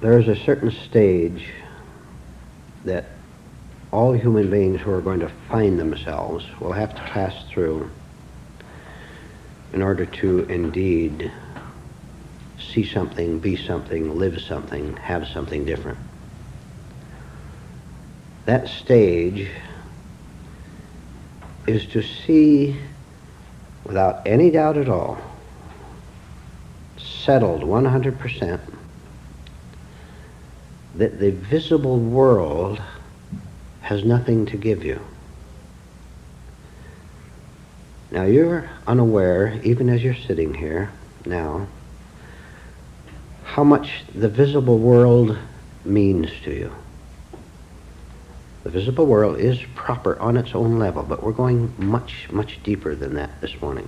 There is a certain stage that all human beings who are going to find themselves will have to pass through in order to indeed see something, be something, live something, have something different. That stage is to see, without any doubt at all, settled 100%, that the visible world has nothing to give you. Now you're unaware, even as you're sitting here now, how much the visible world means to you. The visible world is proper on its own level, but we're going much, much deeper than that this morning.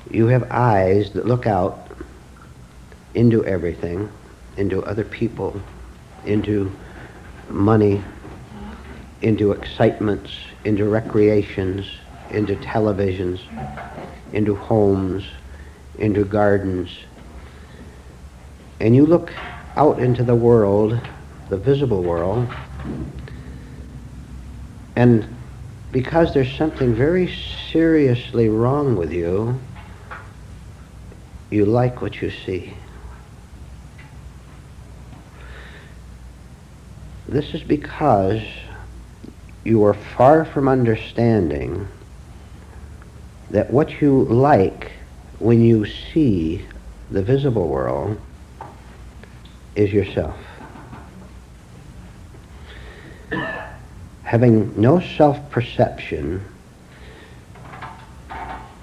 You have eyes that look out into everything, into other people, into money, into excitements, into recreations, into televisions, into homes, into gardens. And you look out into the world, the visible world, and because there's something very seriously wrong with you, you like what you see. This is because you are far from understanding that what you like when you see the visible world is yourself. Having no self-perception,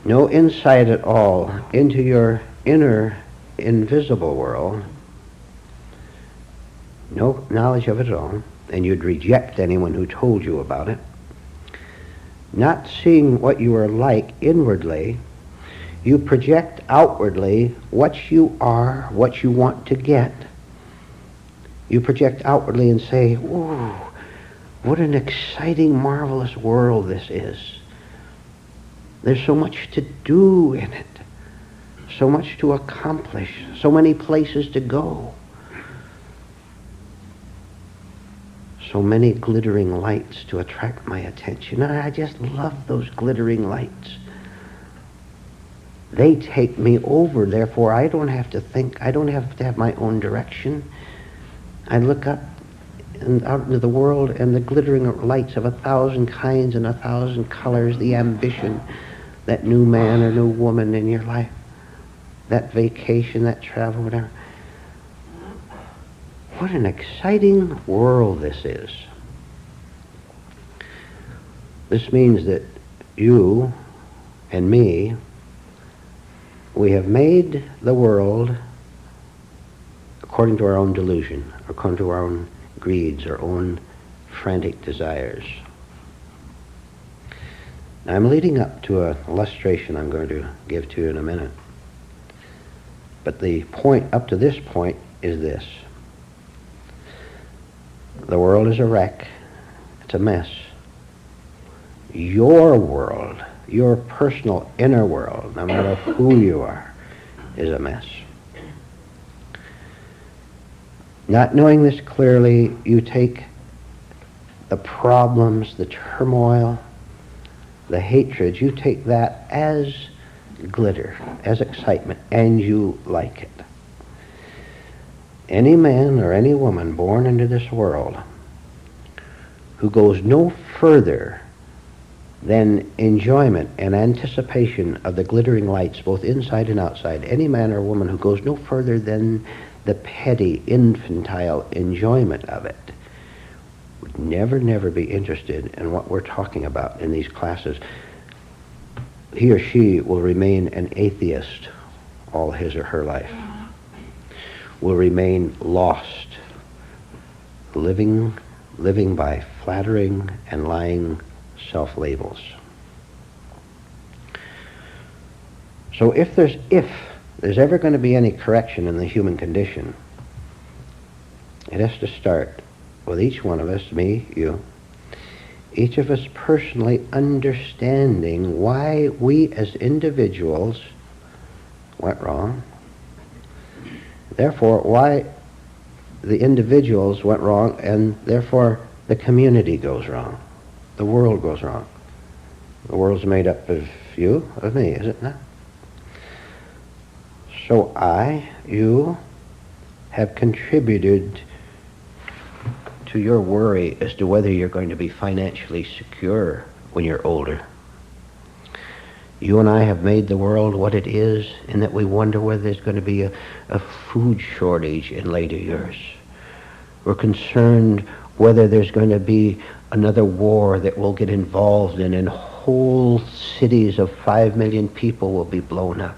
no insight at all into your inner invisible world, no knowledge of it at all, and you'd reject anyone who told you about it, not seeing what you are like inwardly, you project outwardly what you are, what you want to get. You project outwardly and say, "Ooh, what an exciting, marvelous world this is. There's so much to do in it, so much to accomplish, so many places to go, so many glittering lights to attract my attention. And I just love those glittering lights. They take me over, therefore I don't have to think, I don't have to have my own direction. I look up and out into the world, and the glittering lights of 1,000 kinds and 1,000 colors, the ambition, that new man or new woman in your life, that vacation, that travel, whatever. What an exciting world this is." This means that you and me, we have made the world according to our own delusion, according to our own greeds, our own frantic desires. Now, I'm leading up to an illustration I'm going to give to you in a minute. But the point up to this point is this. The world is a wreck. It's a mess. Your world, your personal inner world, no matter who you are, is a mess. Not knowing this clearly, you take the problems, the turmoil, the hatred, you take that as glitter, as excitement, and you like it. Any man or any woman born into this world who goes no further than enjoyment and anticipation of the glittering lights, both inside and outside, any man or woman who goes no further than the petty, infantile enjoyment of it would never be interested in what we're talking about in these classes. He or she will remain an atheist all his or her life, will remain lost, living by flattering and lying self-labels. So if there's ever going to be any correction in the human condition, it has to start with each one of us, me, you, each of us personally understanding why we as individuals went wrong, Therefore, why the individuals went wrong, and therefore the community goes wrong. The world goes wrong. The world's made up of you, of me, is it not? So you have contributed to your worry as to whether you're going to be financially secure when you're older. You and I have made the world what it is, in that we wonder whether there's going to be a food shortage in later years. We're concerned whether there's going to be another war that we'll get involved in, and whole cities of 5 million people will be blown up.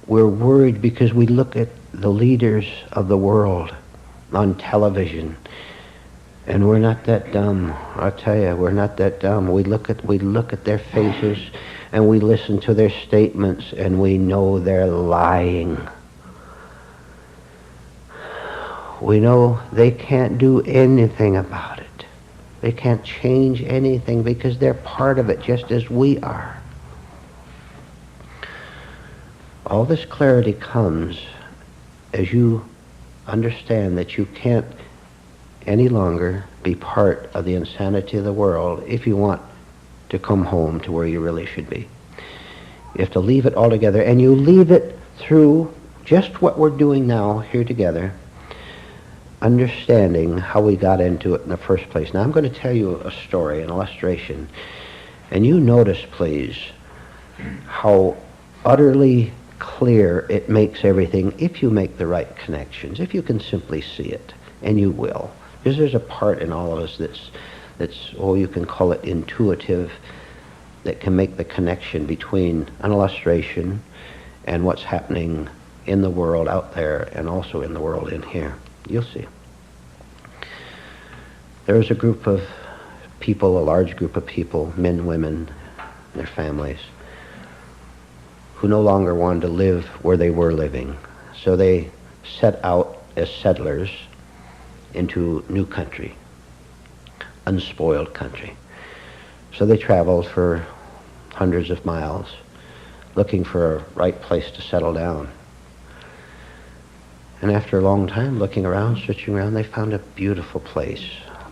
We're worried because we look at the leaders of the world on television, and we're not that dumb. I'll tell you, we're not that dumb. We look at their faces, and we listen to their statements, and we know they're lying. We know they can't do anything about it. They can't change anything because they're part of it, just as we are. All this clarity comes as you understand that you can't any longer be part of the insanity of the world if you want to come home to where you really should be. You have to leave it altogether, and you leave it through just what we're doing now here together, understanding how we got into it in the first place. Now I'm going to tell you a story, an illustration, and you notice, please, how utterly clear it makes everything if you make the right connections, if you can simply see it, and you will. Because there's a part in all of us that's, you can call it intuitive, that can make the connection between an illustration and what's happening in the world out there and also in the world in here. You'll see. There was a group of people, a large group of people, men, women, their families, who no longer wanted to live where they were living. So they set out as settlers into new country, unspoiled country. So they traveled for hundreds of miles looking for a right place to settle down. And after a long time looking around, searching around, they found a beautiful place,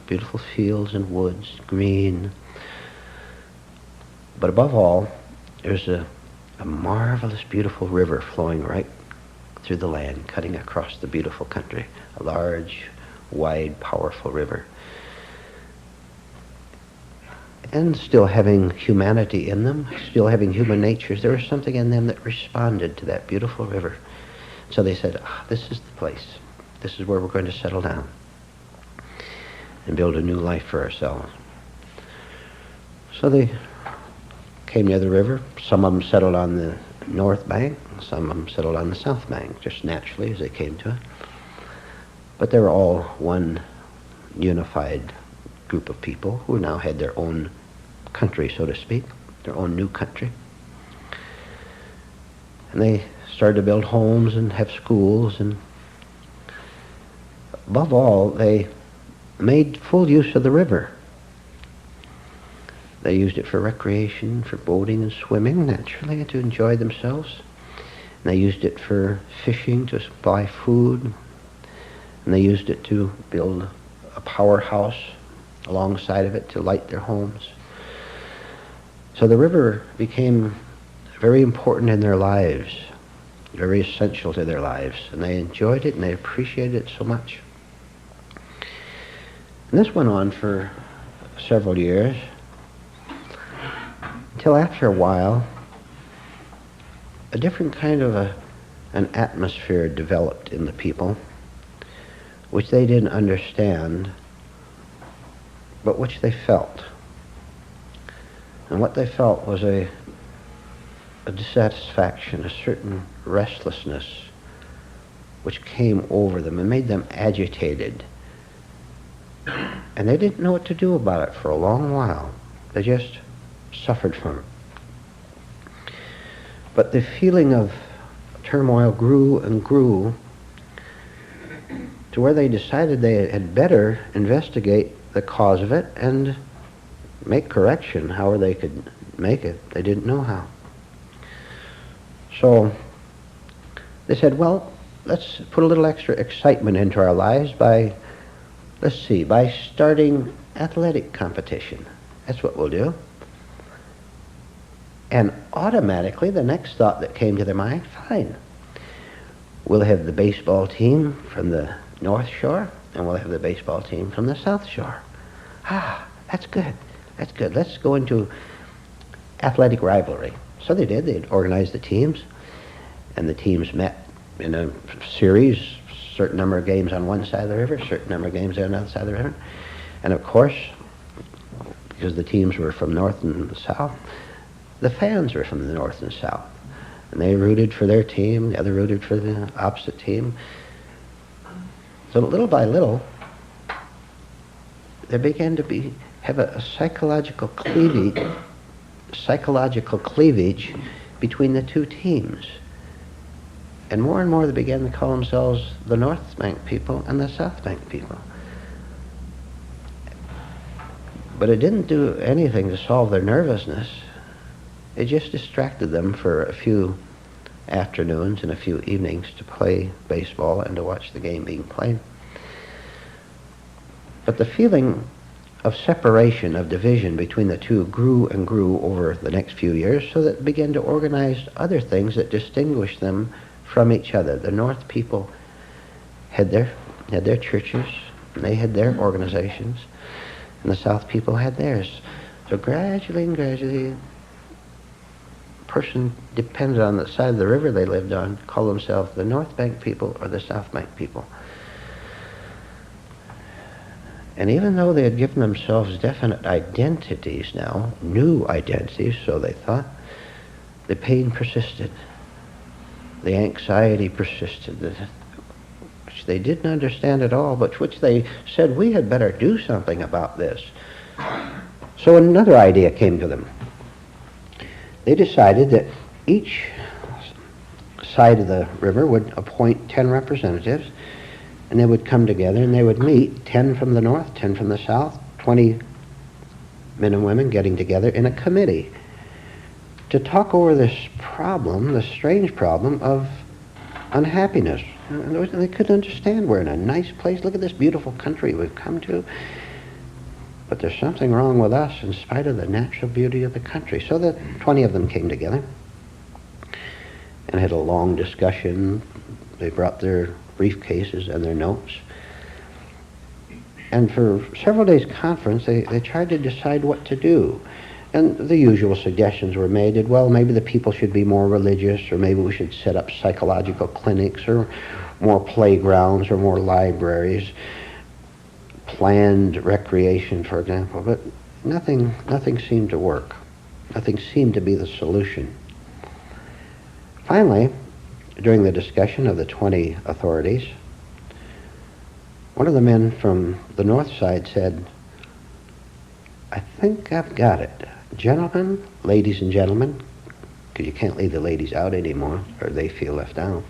beautiful fields and woods, green. But above all, there's a marvelous, beautiful river flowing right through the land, cutting across the beautiful country. A large, wide, powerful river. And still having humanity in them, still having human natures, there was something in them that responded to that beautiful river. So they said, this is the place. This is where we're going to settle down and build a new life for ourselves. So they came near the river. Some of them settled on the north bank, some of them settled on the south bank, just naturally as they came to it. But they were all one unified group of people who now had their own country, so to speak, their own new country. And they started to build homes and have schools, and above all, they made full use of the river. They used it for recreation, for boating and swimming, naturally, to enjoy themselves. And they used it for fishing, to supply food. And they used it to build a powerhouse alongside of it to light their homes. So the river became very important in their lives, very essential to their lives. And they enjoyed it and they appreciated it so much. And this went on for several years, until after a while, a different kind of an atmosphere developed in the people, which they didn't understand, but which they felt. And what they felt was a dissatisfaction, a certain restlessness, which came over them and made them agitated. And they didn't know what to do about it for a long while. They just suffered from it. But the feeling of turmoil grew and grew to where they decided they had better investigate the cause of it and make correction, however they could make it. They didn't know how. So They said, well, let's put a little extra excitement into our lives by, let's see, by starting athletic competition. That's what we'll do. And automatically, the next thought that came to their mind, fine, we'll have the baseball team from the North Shore, and we'll have the baseball team from the South Shore. Ah, that's good. That's good. Let's go into athletic rivalry. So they did. They'd organized the teams, and the teams met in a series, certain number of games on one side of the river, certain number of games on the other side of the river. And of course, because the teams were from north and south, the fans were from the north and south. And they rooted for their team, the other rooted for the opposite team. So little by little, there began to have a psychological cleavage between the two teams. And more they began to call themselves the North Bank people and the South Bank people. But it didn't do anything to solve their nervousness. It just distracted them for a few afternoons and a few evenings to play baseball and to watch the game being played. But the feeling of separation, of division between the two grew and grew over the next few years, so that it began to organize other things that distinguished them from each other. The North people had their churches, and they had their organizations, and the South people had theirs. So gradually, a person depended on the side of the river they lived on, called themselves the North Bank people or the South Bank people. And even though they had given themselves definite identities now, new identities, so they thought, the pain persisted. The anxiety persisted, which they didn't understand at all, but which they said, we had better do something about this. So another idea came to them. They decided that each side of the river would appoint 10 representatives, and they would come together and they would meet, 10 from the north, 10 from the south, 20 men and women getting together in a committee to talk over this problem, this strange problem of unhappiness. They couldn't understand. We're in a nice place. Look at this beautiful country we've come to. But there's something wrong with us in spite of the natural beauty of the country. So the 20 of them came together and had a long discussion. They brought their briefcases and their notes. And for several days' conference, they tried to decide what to do. And the usual suggestions were made that, well, maybe the people should be more religious, or maybe we should set up psychological clinics, or more playgrounds, or more libraries, planned recreation, for example. But nothing seemed to work. Nothing seemed to be the solution. Finally, during the discussion of the 20 authorities, one of the men from the north side said, I think I've got it. Gentlemen, ladies and gentlemen, because you can't leave the ladies out anymore, or they feel left out.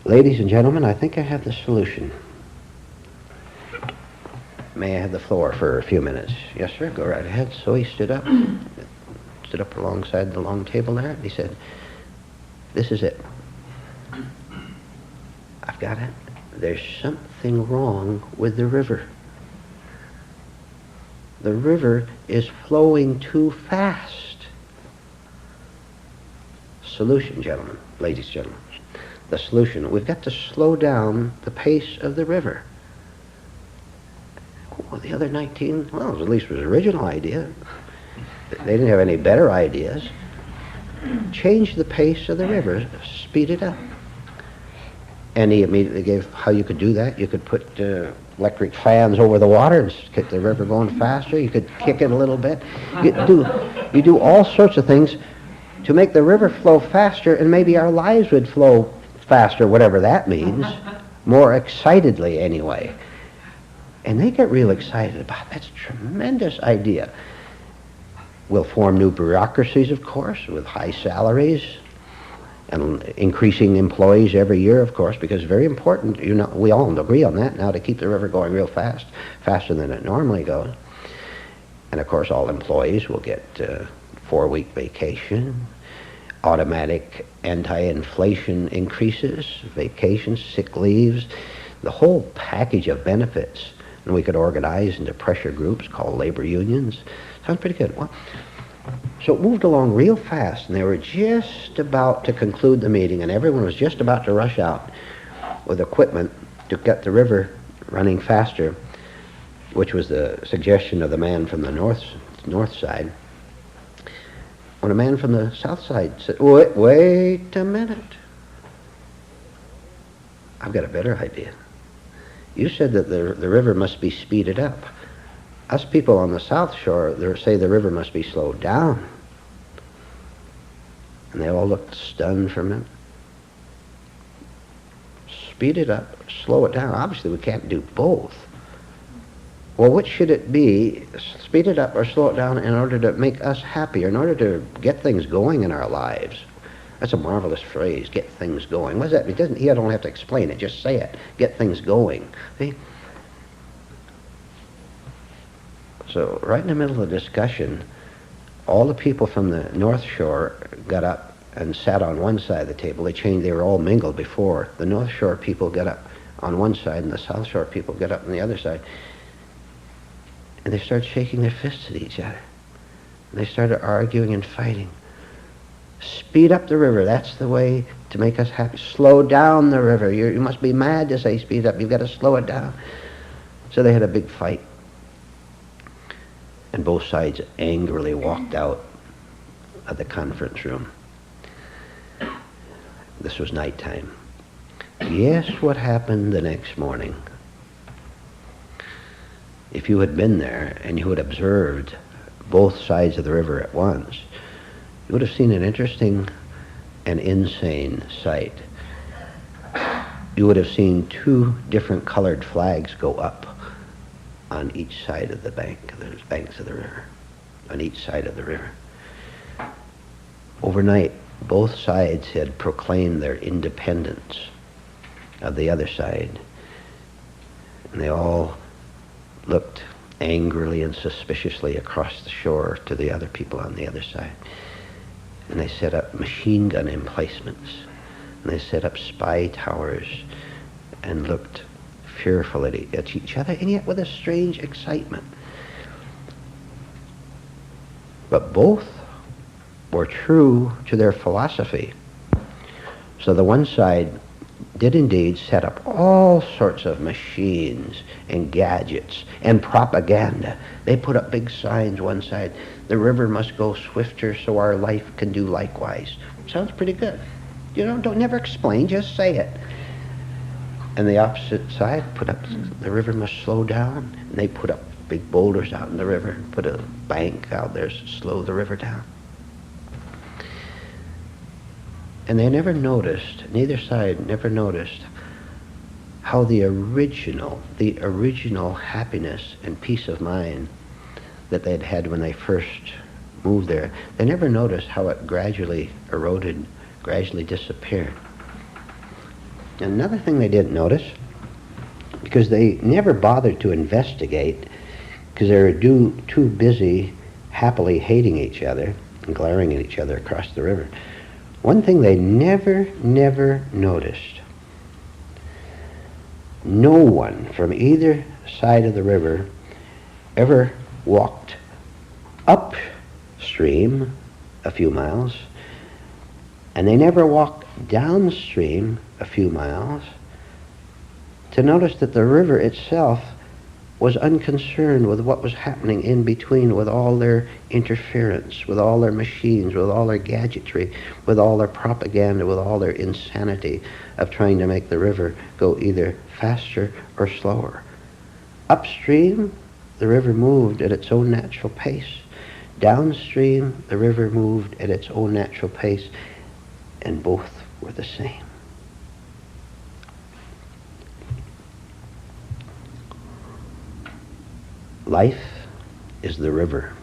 Ladies and gentlemen, I think I have the solution. May I have the floor for a few minutes? Yes, sir, go right ahead. So he stood up alongside the long table there, and he said, this is it. I've got it. There's something wrong with the river. The river is flowing too fast. Solution, gentlemen, ladies and gentlemen. The solution, we've got to slow down the pace of the river. Well, the other 19, well, at least it was an original idea. They didn't have any better ideas. Change the pace of the river, speed it up. And he immediately gave how you could do that. You could put electric fans over the water and get the river going faster. You could kick it a little bit. You do all sorts of things to make the river flow faster, and maybe our lives would flow faster, whatever that means, more excitedly anyway. And they get real excited about it. That's a tremendous idea. We'll form new bureaucracies, of course, with high salaries and increasing employees every year, of course, because it's very important, we all agree on that now, to keep the river going real fast, faster than it normally goes. And of course, all employees will get 4-week vacation. automatic anti-inflation increases, vacations, sick leaves, the whole package of benefits. And we could organize into pressure groups called labor unions. Sounds pretty good. Well, so it moved along real fast, and they were just about to conclude the meeting, and everyone was just about to rush out with equipment to get the river running faster, which was the suggestion of the man from the north side. When a man from the south side said, wait a minute. I've got a better idea. You said that the river must be speeded up. Us people on the south shore say the river must be slowed down. And they all looked stunned for a minute. Speed it up, slow it down. Obviously, we can't do both. Well, which should it be, speed it up or slow it down in order to make us happier, in order to get things going in our lives? That's a marvelous phrase, get things going. What does that mean? You don't have to explain it, just say it. Get things going. See? So right in the middle of the discussion, all the people from the North Shore got up and sat on one side of the table. They were all mingled before. The North Shore people got up on one side and the South Shore people got up on the other side. And they started shaking their fists at each other. And they started arguing and fighting. Speed up the river. That's the way to make us happy. Slow down the river. You must be mad to say speed up. You've got to slow it down. So they had a big fight. And both sides angrily walked out of the conference room. This was nighttime. Guess what happened the next morning? If you had been there and you had observed both sides of the river at once, you would have seen an interesting and insane sight. You would have seen two different colored flags go up on each side of the banks of the river, on each side of the river. Overnight, both sides had proclaimed their independence of the other side, and they all looked angrily and suspiciously across the shore to the other people on the other side. And they set up machine gun emplacements, and they set up spy towers and looked fearful at each other, and yet with a strange excitement. But both were true to their philosophy. So the one side did indeed set up all sorts of machines and gadgets and propaganda. They put up big signs one side, the river must go swifter so our life can do likewise. Sounds pretty good. Don't never explain, just say it. And the opposite side put up, the river must slow down, and they put up big boulders out in the river and put a bank out there to slow the river down. And they never noticed, neither side never noticed, how the original happiness and peace of mind that they'd had when they first moved there, they never noticed how it gradually eroded, gradually disappeared. Another thing they didn't notice, because they never bothered to investigate, because they were too busy happily hating each other and glaring at each other across the river. One thing they never noticed, no one from either side of the river ever walked upstream a few miles, and they never walked downstream a few miles to notice that the river itself was unconcerned with what was happening in between, with all their interference, with all their machines, with all their gadgetry, with all their propaganda, with all their insanity of trying to make the river go either faster or slower. Upstream, the river moved at its own natural pace. Downstream, the river moved at its own natural pace, and both were the same. Life is the river.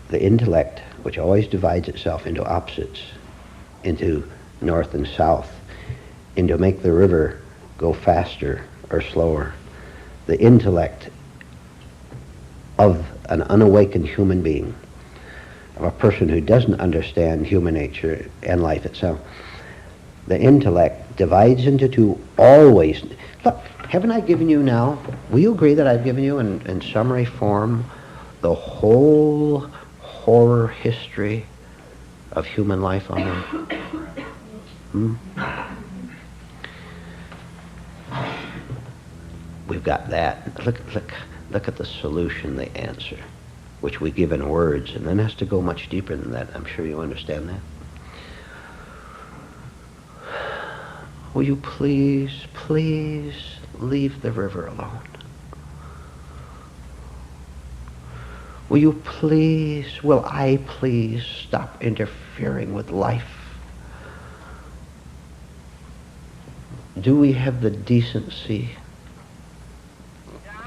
The intellect, which always divides itself into opposites, into north and south, into make the river go faster or slower. The intellect of an unawakened human being, of a person who doesn't understand human nature and life itself. The intellect divides into two always. Look, haven't I given you now, will you agree that I've given you in summary form the whole horror history of human life on earth? We've got that. Look at the solution, the answer, which we give in words, and then has to go much deeper than that. I'm sure you understand that. Will you please leave the river alone? Will I please stop interfering with life? Do we have the decency?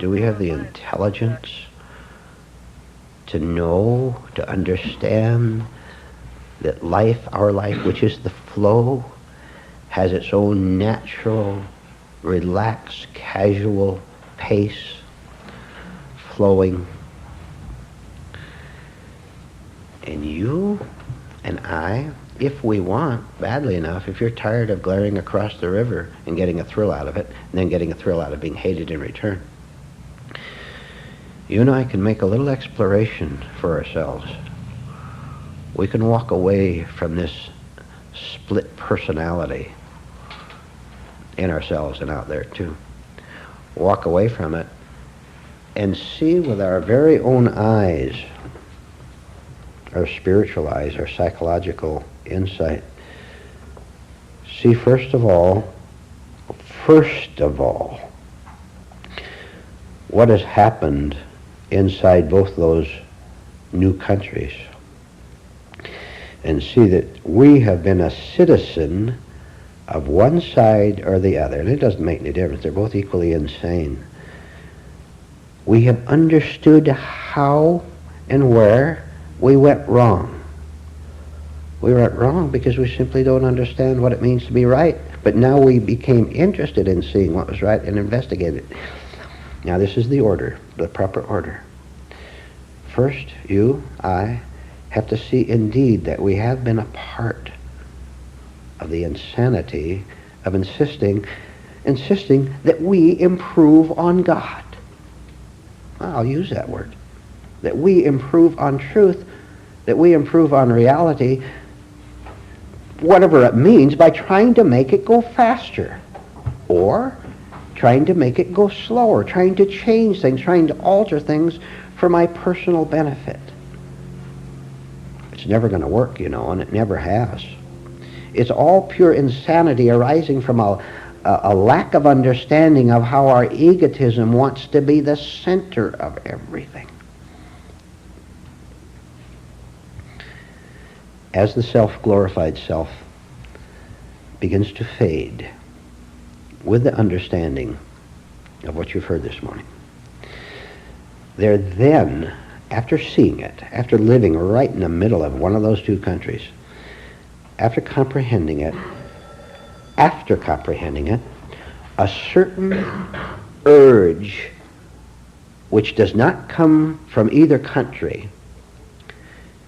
Do we have the intelligence to know, to understand that life, our life, which is the flow, has its own natural, relaxed, casual pace, flowing? And you and I, if we want, badly enough, if you're tired of glaring across the river and getting a thrill out of it, and then getting a thrill out of being hated in return, you and I can make a little exploration for ourselves. We can walk away from this split personality in ourselves and out there too. Walk away from it and see with our very own eyes, our spiritual eyes, our psychological insight. See, first of all, what has happened inside both those new countries, and see that we have been a citizen of one side or the other, and it doesn't make any difference. They're both equally insane. We have understood how and where we went wrong. We went wrong because we simply don't understand what it means to be right. But now we became interested in seeing what was right and investigated it. Now this is the order, the proper order. First, I have to see indeed that we have been a part of the insanity of insisting that we improve on God. I'll use that word. That we improve on truth, that we improve on reality, whatever it means, by trying to make it go faster, or trying to make it go slower, trying to change things, trying to alter things for my personal benefit. It's never going to work, and it never has. It's all pure insanity arising from a lack of understanding of how our egotism wants to be the center of everything. As the self-glorified self begins to fade with the understanding of what you've heard this morning, there then, after seeing it, after living right in the middle of one of those two countries, after comprehending it, a certain urge which does not come from either country,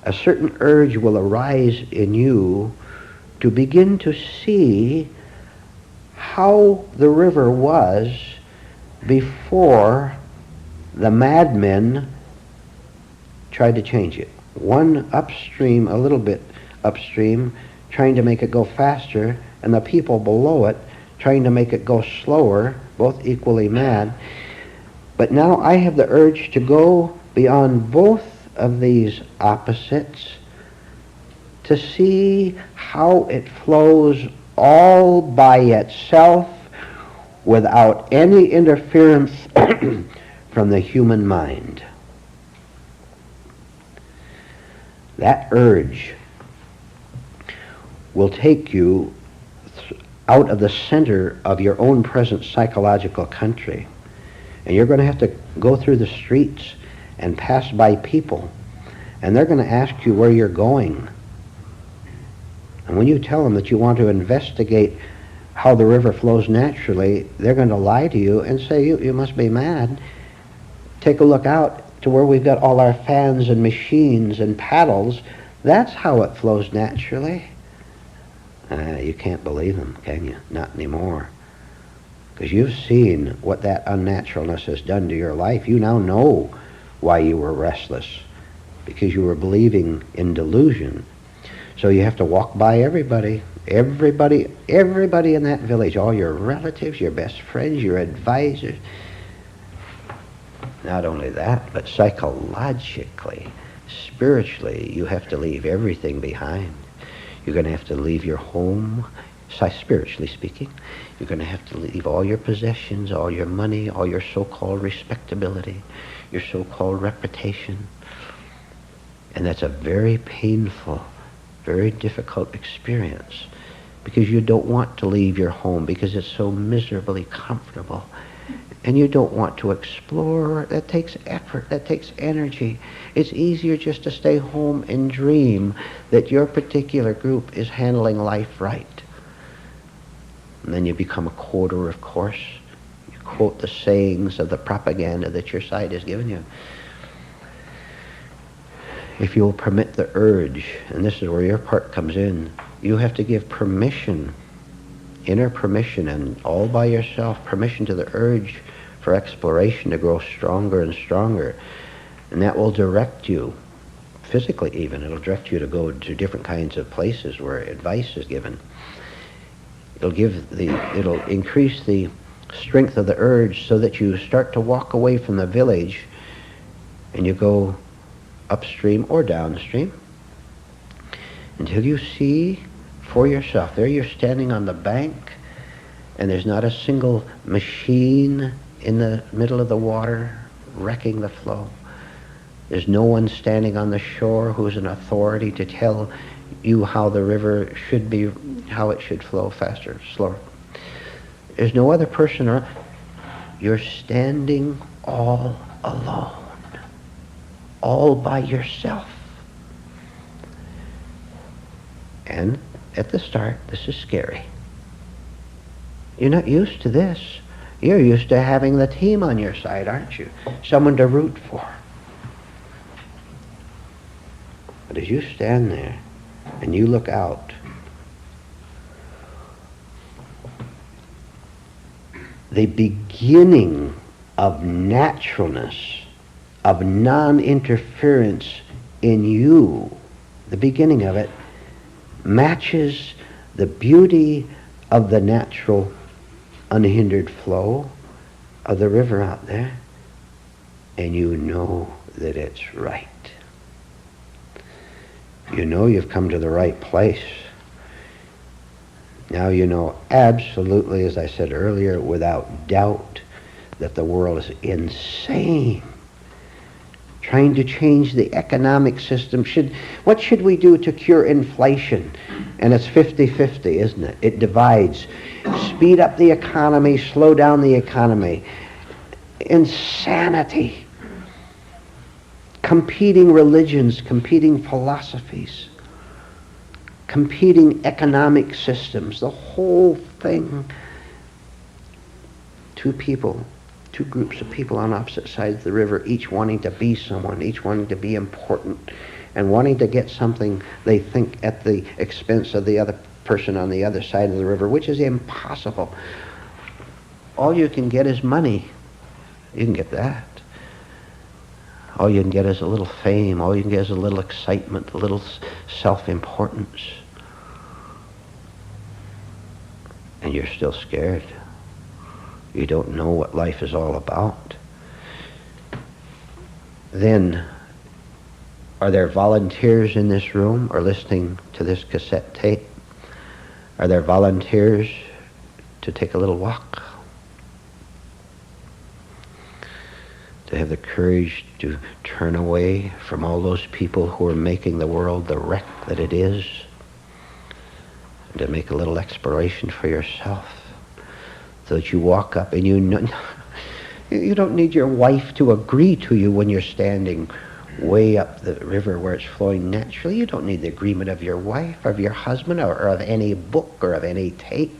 a certain urge will arise in you to begin to see how the river was before the madmen tried to change it. One upstream, a little bit upstream, trying to make it go faster, and the people below it trying to make it go slower, both equally mad. But now I have the urge to go beyond both of these opposites to see how it flows all by itself without any interference from the human mind. That urge will take you out of the center of your own present psychological country. And you're going to have to go through the streets and pass by people, and they're going to ask you where you're going. And when you tell them that you want to investigate how the river flows naturally, they're going to lie to you and say, you must be mad. Take a look out to where we've got all our fans and machines and paddles, that's how it flows naturally. You can't believe them, can you? Not anymore. Because you've seen what that unnaturalness has done to your life. You now know why you were restless, because you were believing in delusion. So you have to walk by everybody in that village, all your relatives, your best friends, your advisors. Not only that, but psychologically, spiritually, you have to leave everything behind. You're going to have to leave your home, spiritually speaking. You're going to have to leave all your possessions, all your money, all your so-called respectability, your so-called reputation. And that's a very painful, very difficult experience, because you don't want to leave your home because it's so miserably comfortable. And you don't want to explore. That takes effort. That takes energy. It's easier just to stay home and dream that your particular group is handling life right. And then you become a quoter, of course. You quote the sayings of the propaganda that your side has given you. If you'll permit the urge, and this is where your part comes in, you have to give permission, inner permission, and all by yourself, permission to the urge for exploration to grow stronger and stronger. And that will direct you, physically even. It'll direct you to go to different kinds of places where advice is given. It'll increase the strength of the urge so that you start to walk away from the village and you go upstream or downstream until you see for yourself. There you're standing on the bank and there's not a single machine in the middle of the water wrecking the flow. There's no one standing on the shore who's an authority to tell you how the river should be, how it should flow faster, slower. There's no other person around. You're standing all alone, all by yourself. And at the start, this is scary. You're not used to this. You're used to having the team on your side, aren't you? Someone to root for. But as you stand there and you look out, the beginning of naturalness, of non-interference in you, the beginning of it, matches the beauty of the natural unhindered flow of the river out there, and you know that it's right. You know you've come to the right place. Now you know absolutely, as I said earlier, without doubt, that the world is insane. Trying to change the economic system. What should we do to cure inflation? And it's 50-50, isn't it? It divides. Speed up the economy, slow down the economy. Insanity. Competing religions, competing philosophies, competing economic systems, the whole thing. Two groups of people on opposite sides of the river, each wanting to be someone, each wanting to be important, and wanting to get something they think at the expense of the other person on the other side of the river, which is impossible. All you can get is money. You can get that. All you can get is a little fame. All you can get is a little excitement, a little self-importance. And you're still scared. You don't know what life is all about. Then, are there volunteers in this room or listening to this cassette tape? Are there volunteers to take a little walk? To have the courage to turn away from all those people who are making the world the wreck that it is, and to make a little exploration for yourself, so that you walk up and you know, you don't need your wife to agree to you when you're standing way up the river where it's flowing naturally. You don't need the agreement of your wife or of your husband or of any book or of any tape.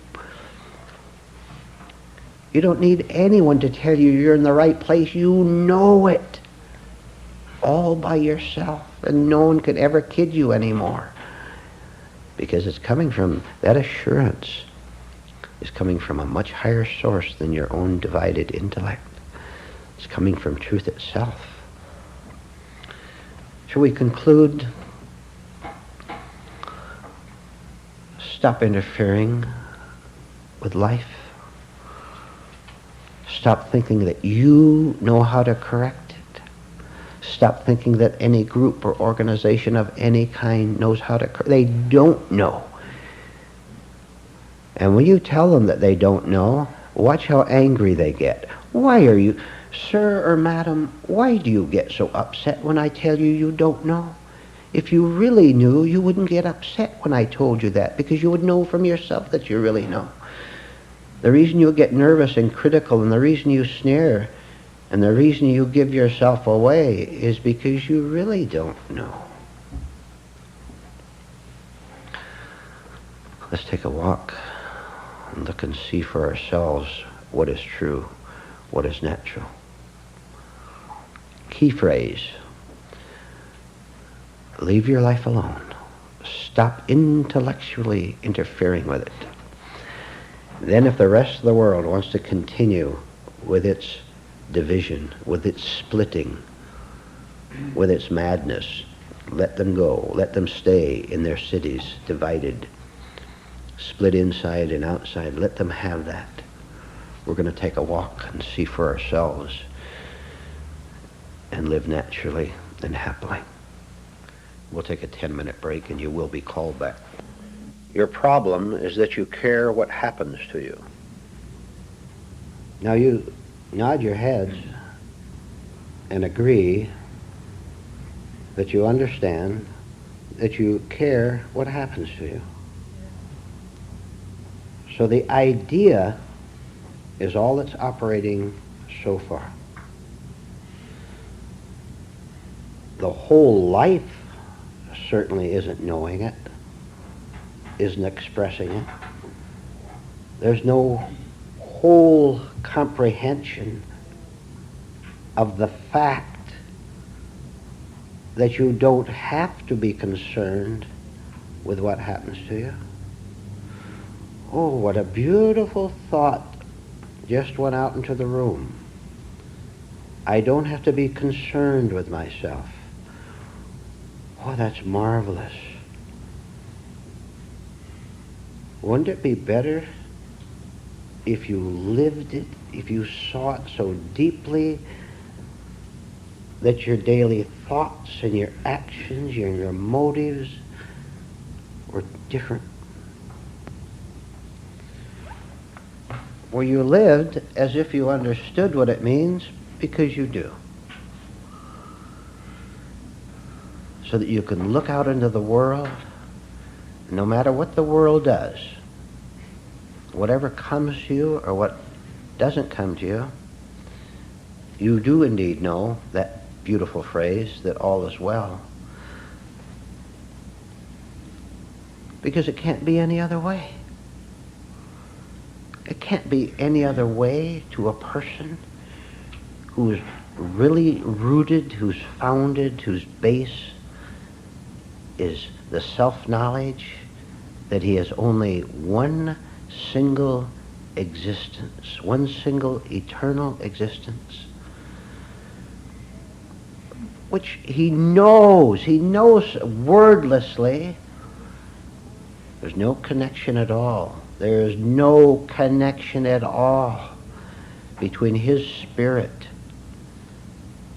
You don't need anyone to tell you you're in the right place. You know it. all by yourself, and no one could ever kid you anymore. Because it's coming from, that assurance is coming from a much higher source than your own divided intellect. It's coming from truth itself. Shall we conclude? Stop interfering with life. Stop thinking that you know how to correct it. Stop thinking that any group or organization of any kind knows how to correct it. They don't know. And when you tell them that they don't know, watch how angry they get. Why are you, sir or madam, why do you get so upset when I tell you you don't know? If you really knew, you wouldn't get upset when I told you that, because you would know from yourself that you really know. The reason you get nervous and critical, and the reason you snare, and the reason you give yourself away is because you really don't know. Let's take a walk and look and see for ourselves what is true, what is natural. Key phrase: leave your life alone. Stop intellectually interfering with it. Then if the rest of the world wants to continue with its division, with its splitting, with its madness, let them go. Let them stay in their cities divided, split inside and outside. Let them have that. We're going to take a walk and see for ourselves and live naturally and happily. We'll take a 10-minute break and you will be called back. Your problem is that you care what happens to you. Now you nod your heads and agree that you understand that you care what happens to you. So the idea is all that's operating so far. The whole life certainly isn't knowing it, isn't expressing it. There's no whole comprehension of the fact that you don't have to be concerned with what happens to you. Oh, what a beautiful thought just went out into the room. I don't have to be concerned with myself. Oh, that's marvelous. Wouldn't it be better if you lived it, if you saw it so deeply that your daily thoughts and your actions and your motives were different? Where you lived as if you understood what it means, because you do. So that you can look out into the world, no matter what the world does, whatever comes to you or what doesn't come to you, you do indeed know that beautiful phrase that all is well. Because it can't be any other way. It can't be any other way to a person who is really rooted, who's founded, whose base is the self-knowledge that he has only one single existence, one single eternal existence, which he knows wordlessly. There's no connection at all. There is no connection at all between his spirit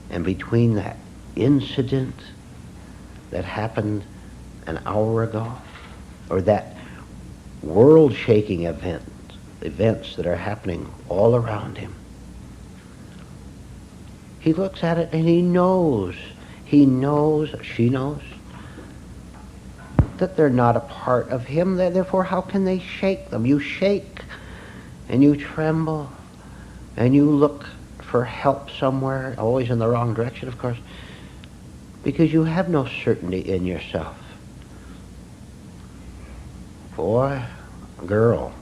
and between that incident that happened an hour ago, or that world-shaking events that are happening all around him. He looks at it and he knows, she knows, that they're not a part of him. Therefore, how can they shake them? You shake and you tremble and you look for help somewhere, always in the wrong direction, of course, because you have no certainty in yourself. Boy, girl,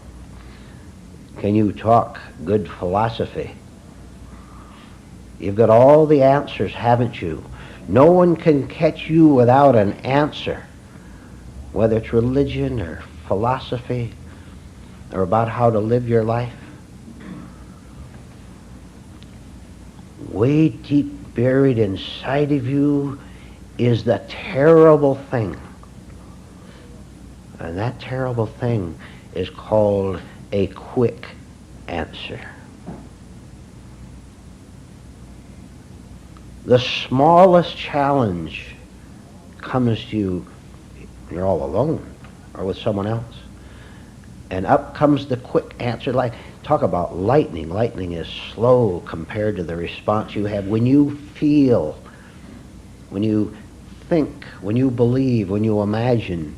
can you talk good philosophy? You've got all the answers, haven't you, No one can catch you without an answer, whether it's religion or philosophy or about how to live your life. Way deep buried inside of you is the terrible thing. And that terrible thing is called a quick answer. The smallest challenge comes to you, you're all alone or with someone else, and up comes the quick answer. Like, talk about lightning. Lightning is slow compared to the response you have when you feel, when you think, when you believe, when you imagine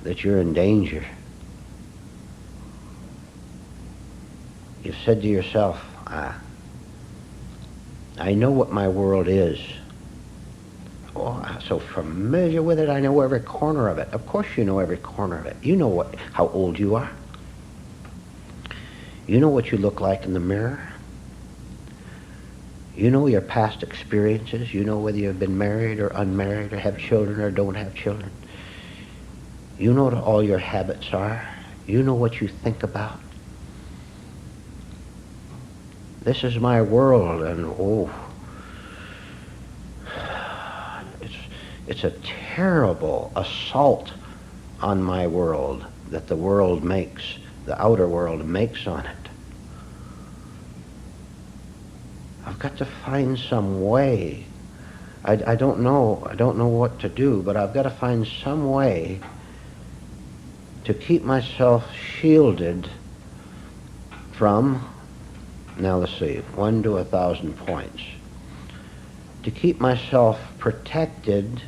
that you're in danger. You've said to yourself, I know what my world is. Oh, I'm so familiar with it, I know every corner of it. Of course you know every corner of it. You know how old you are. You know what you look like in the mirror. You know your past experiences. You know whether you've been married or unmarried or have children or don't have children. You know what all your habits are. You know what you think about. This is my world, and it's a terrible assault on my world that the world makes, the outer world makes on it. I've got to find some way. I don't know what to do, but I've got to find some way to keep myself shielded from, now let's see, 1 to 1,000 points. To keep myself protected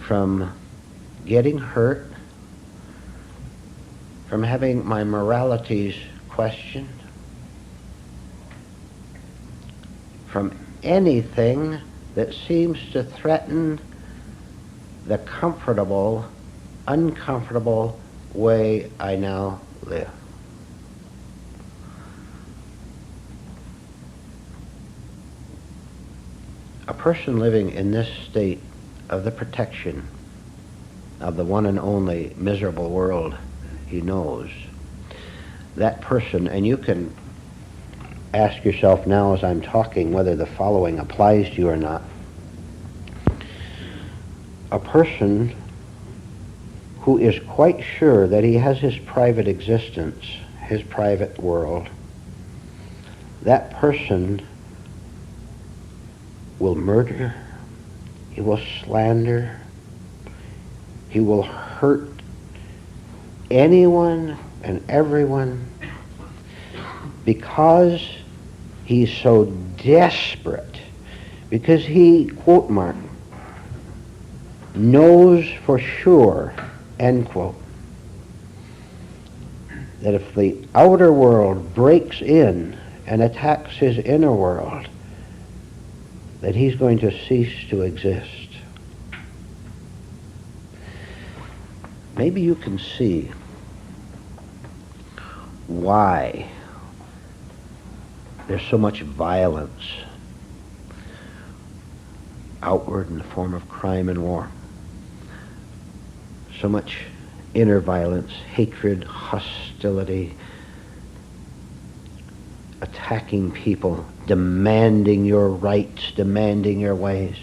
from getting hurt, from having my moralities questioned, from anything that seems to threaten the comfortable, uncomfortable way I now live. A person living in this state of the protection of the one and only miserable world he knows, that person, and you can ask yourself now as I'm talking whether the following applies to you or not. A person who is quite sure that he has his private existence, his private world, that person will murder, he will slander, he will hurt anyone and everyone because he's so desperate, because he, quote mark, knows for sure, end quote, that if the outer world breaks in and attacks his inner world, that he's going to cease to exist. Maybe you can see why there's so much violence outward in the form of crime and war. So much inner violence, hatred, hostility, attacking people, demanding your rights, demanding your ways.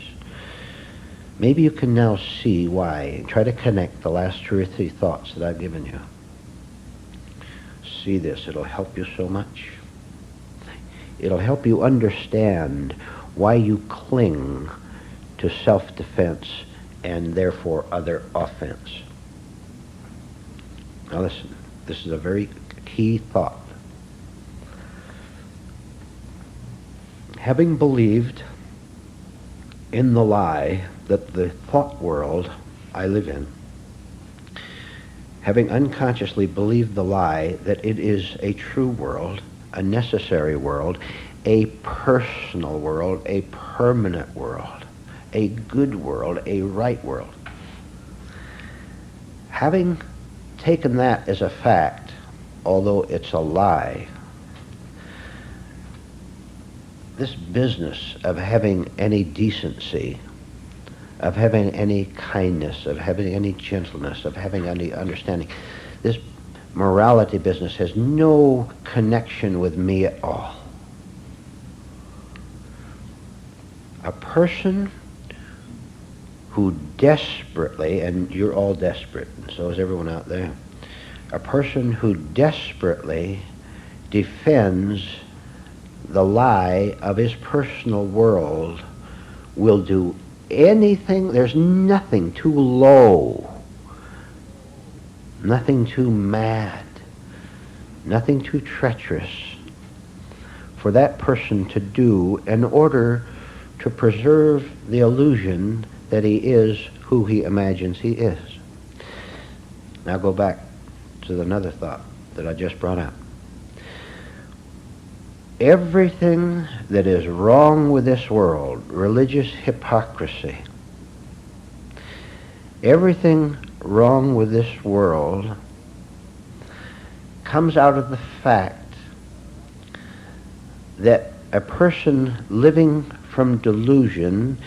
Maybe you can now see why. Try to connect the last 2 or 3 thoughts that I've given you. See this. It'll help you so much. It'll help you understand why you cling to self-defense and therefore other offense. Now listen, this is a very key thought. Having believed in the lie that the thought world I live in, having unconsciously believed the lie that it is a true world, a necessary world, a personal world, a permanent world, a good world, a right world. Having taken that as a fact, although it's a lie, this business of having any decency, of having any kindness, of having any gentleness, of having any understanding, this morality business has no connection with me at all. A person who desperately, and you're all desperate, and so is everyone out there, a person who desperately defends the lie of his personal world will do anything. There's nothing too low, nothing too mad, nothing too treacherous for that person to do in order to preserve the illusion that he is who he imagines he is. Now go back to another thought that I just brought up. Everything that is wrong with this world, religious hypocrisy, everything wrong with this world comes out of the fact that a person living from delusion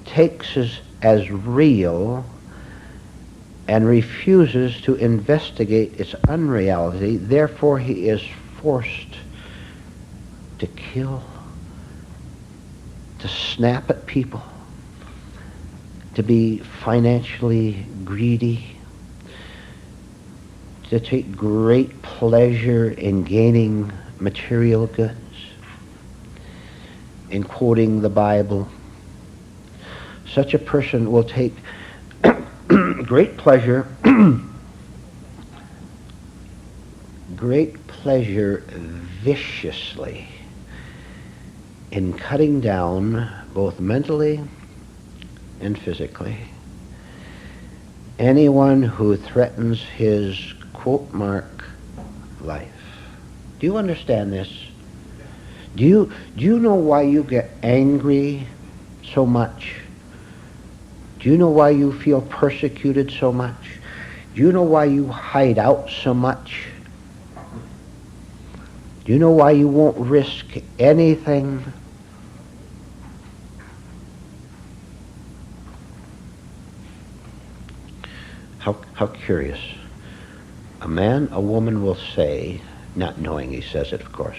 takes as real and refuses to investigate its unreality. Therefore, he is forced to kill, to snap at people, to be financially greedy, to take great pleasure in gaining material goods, in quoting the Bible. Such a person will take great pleasure viciously in cutting down, both mentally and physically, anyone who threatens his, quote mark, life. Do you understand this? Do you know why you get angry so much? Do you know why you feel persecuted so much? Do you know why you hide out so much? Do you know why you won't risk anything? How curious. A man, a woman will say, not knowing he says it, of course,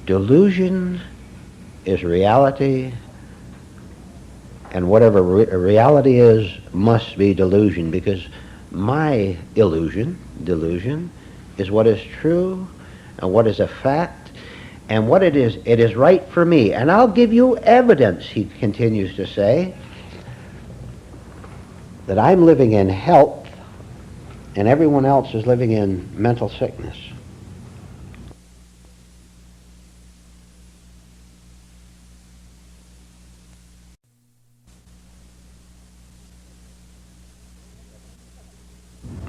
delusion is reality, and whatever reality is must be delusion, because my delusion, is what is true and what is a fact, and what it is right for me. And I'll give you evidence, he continues to say, that I'm living in health and everyone else is living in mental sickness.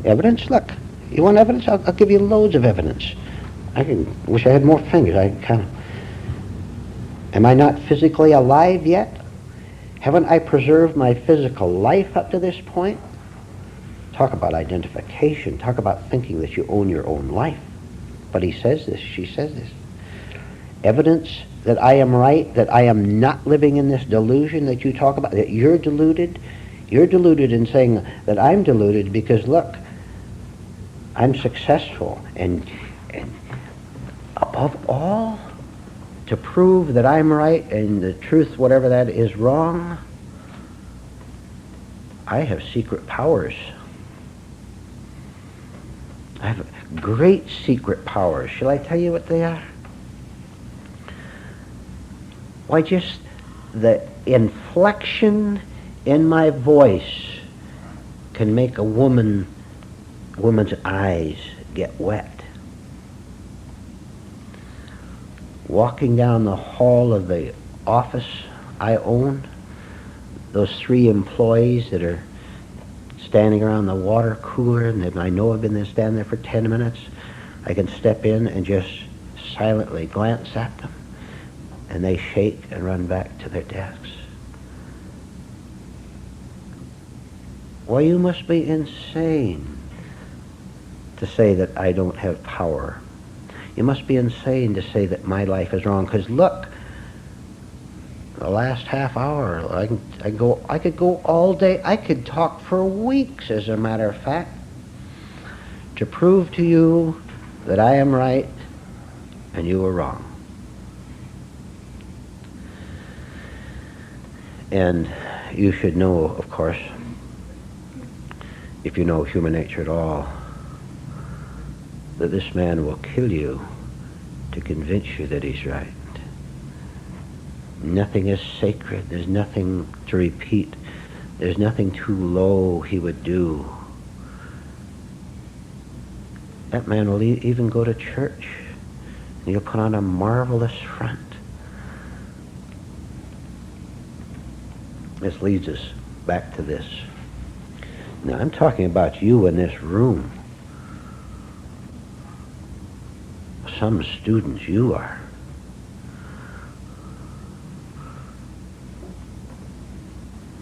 Evidence? Look, you want evidence? I'll give you loads of evidence. Wish I had more fingers. I kind of. Am I not physically alive yet? Haven't I preserved my physical life up to this point? Talk about identification. Talk about thinking that you own your own life. But he says this, she says this. Evidence that I am right, that I am not living in this delusion that you talk about, that you're deluded. You're deluded in saying that I'm deluded because, look, I'm successful. And above all, to prove that I'm right and the truth, whatever that is, wrong, I have secret powers. I have great secret powers. Shall I tell you what they are? Why, just the inflection in my voice can make a woman's eyes get wet. Walking down the hall of the office I own, those 3 employees that are standing around the water cooler, and I know I've been there standing there for 10 minutes, I can step in and just silently glance at them, and they shake and run back to their desks. Why, you must be insane to say that I don't have power. You must be insane to say that my life is wrong. Because look, the last half hour, I could go all day. I could talk for weeks, as a matter of fact, to prove to you that I am right and you are wrong. And you should know, of course, if you know human nature at all, that this man will kill you to convince you that he's right. Nothing is sacred. There's nothing to repeat. There's nothing too low he would do. That man will even go to church, and he'll put on a marvelous front. This leads us back to this. Now, I'm talking about you in this room. Some students you are.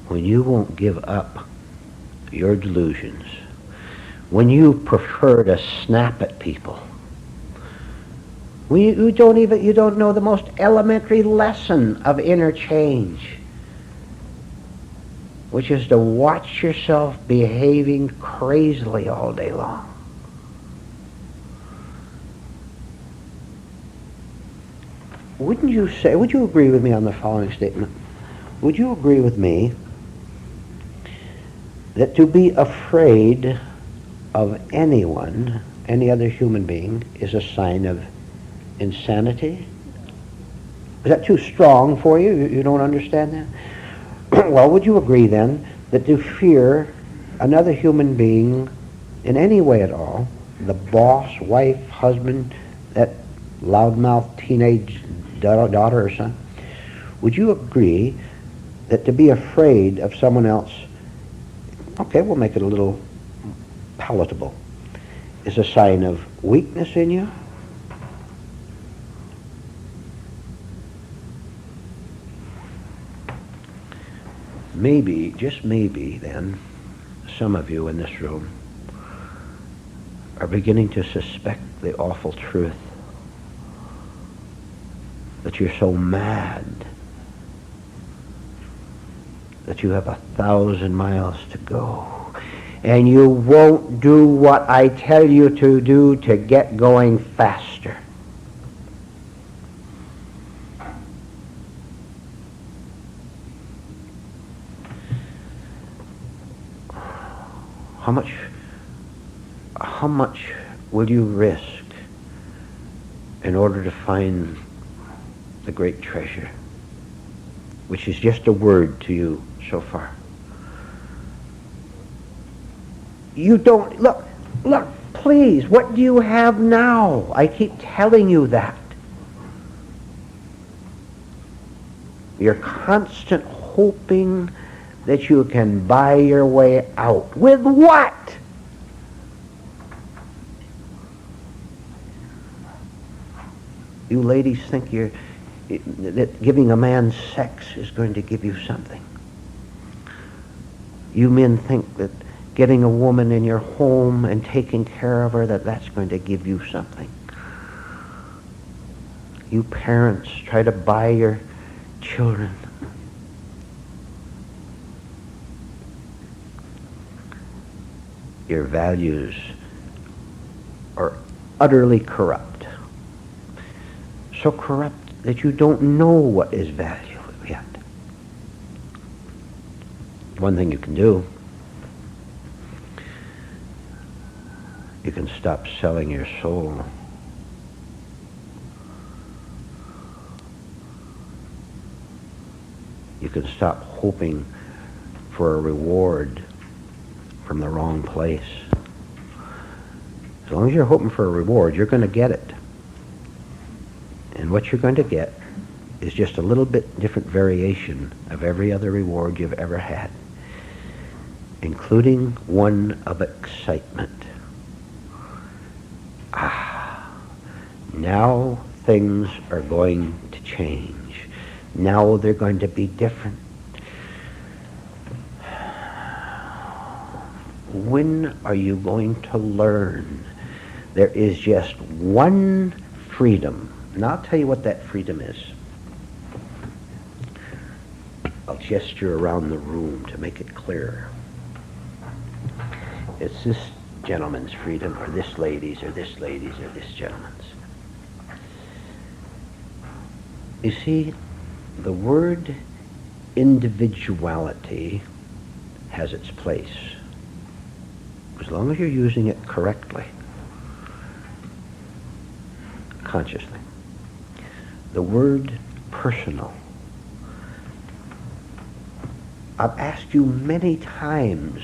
When you won't give up your delusions, when you prefer to snap at people, when you don't know the most elementary lesson of interchange, which is to watch yourself behaving crazily all day long. Would you agree with me on the following statement? Would you agree with me that to be afraid of anyone, any other human being, is a sign of insanity? Is that too strong for you? You don't understand that? Well, would you agree then that to fear another human being in any way at all, the boss, wife, husband, that loudmouth teenage daughter or son, would you agree that to be afraid of someone else, okay, we'll make it a little palatable, is a sign of weakness in you? Maybe, just maybe then, some of you in this room are beginning to suspect the awful truth that you're so mad that you have 1,000 miles to go, and you won't do what I tell you to do to get going faster. How much will you risk in order to find the great treasure, which is just a word to you so far? You don't, look, please, what do you have now? I keep telling you that. You're constant hoping that you can buy your way out. With what? You ladies think that giving a man sex is going to give you something. You men think that getting a woman in your home and taking care of her, that's going to give you something. You parents try to buy your children. Your values are utterly corrupt. So corrupt that you don't know what is value yet. One thing you can do, you can stop selling your soul. You can stop hoping for a reward from the wrong place. As long as you're hoping for a reward, you're going to get it. And what you're going to get is just a little bit different variation of every other reward you've ever had, including one of excitement. Now things are going to change. Now they're going to be different. When are you going to learn? There is just one freedom. And I'll tell you what that freedom is. I'll gesture around the room to make it clearer. It's this gentleman's freedom, or this lady's, or this lady's, or this gentleman's. You see, the word individuality has its place, as long as you're using it correctly, consciously. The word personal. I've asked you many times,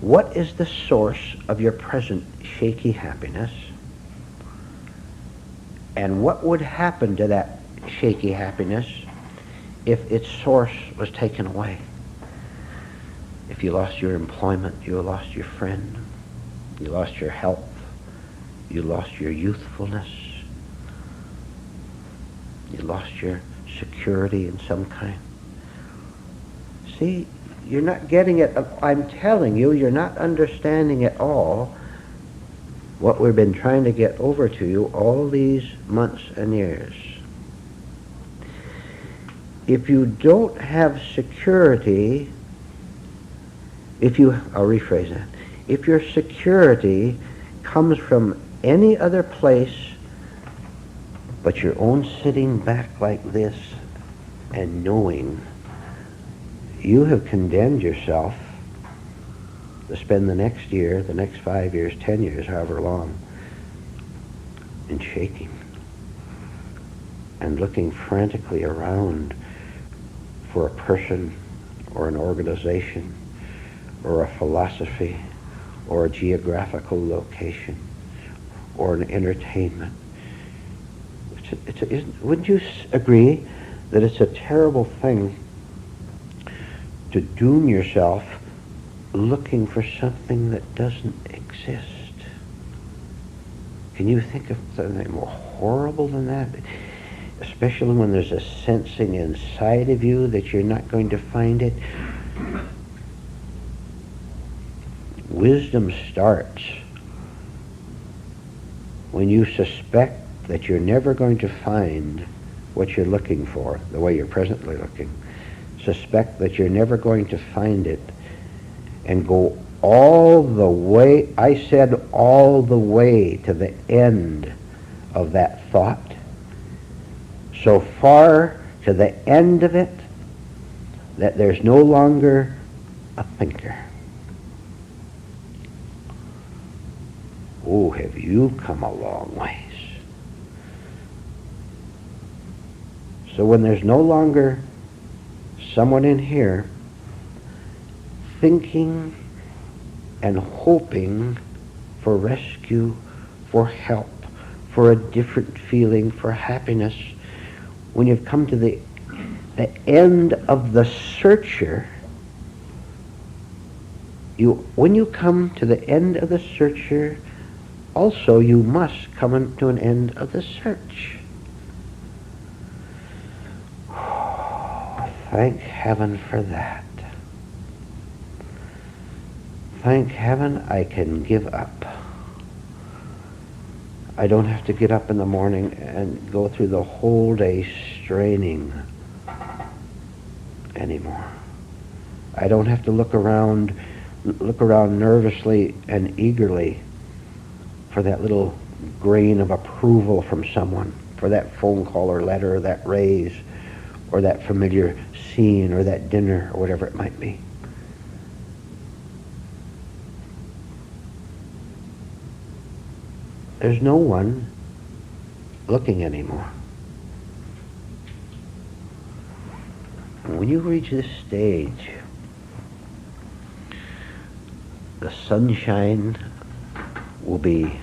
what is the source of your present shaky happiness? And what would happen to that shaky happiness if its source was taken away? If you lost your employment, you lost your friend, you lost your health, you lost your youthfulness, you lost your security in some kind. See, you're not getting it. I'm telling you, you're not understanding at all what we've been trying to get over to you all these months and years. If you don't have security, I'll rephrase that. If your security comes from any other place but your own sitting back like this and knowing, you have condemned yourself to spend the next year, the next 5 years, 10 years, however long, in shaking and looking frantically around for a person or an organization or a philosophy or a geographical location or an entertainment. Wouldn't you agree that it's a terrible thing to doom yourself looking for something that doesn't exist? Can you think of something more horrible than that? Especially when there's a sensing inside of you that you're not going to find it. Wisdom starts when you suspect that you're never going to find what you're looking for, the way you're presently looking. Suspect that you're never going to find it, and go all the way, I said all the way to the end of that thought, so far to the end of it that there's no longer a thinker. Oh, have you come a long ways. So when there's no longer someone in here thinking and hoping for rescue, for help, for a different feeling, for happiness, when you've come to the end of the searcher, when you come to the end of the searcher, also you must come to an end of the search. Thank heaven for that. Thank heaven I can give up. I don't have to get up in the morning and go through the whole day straining anymore. I don't have to look around nervously and eagerly for that little grain of approval from someone, for that phone call or letter or that raise or that familiar scene or that dinner or whatever it might be. There's no one looking anymore. When you reach this stage, the sunshine will be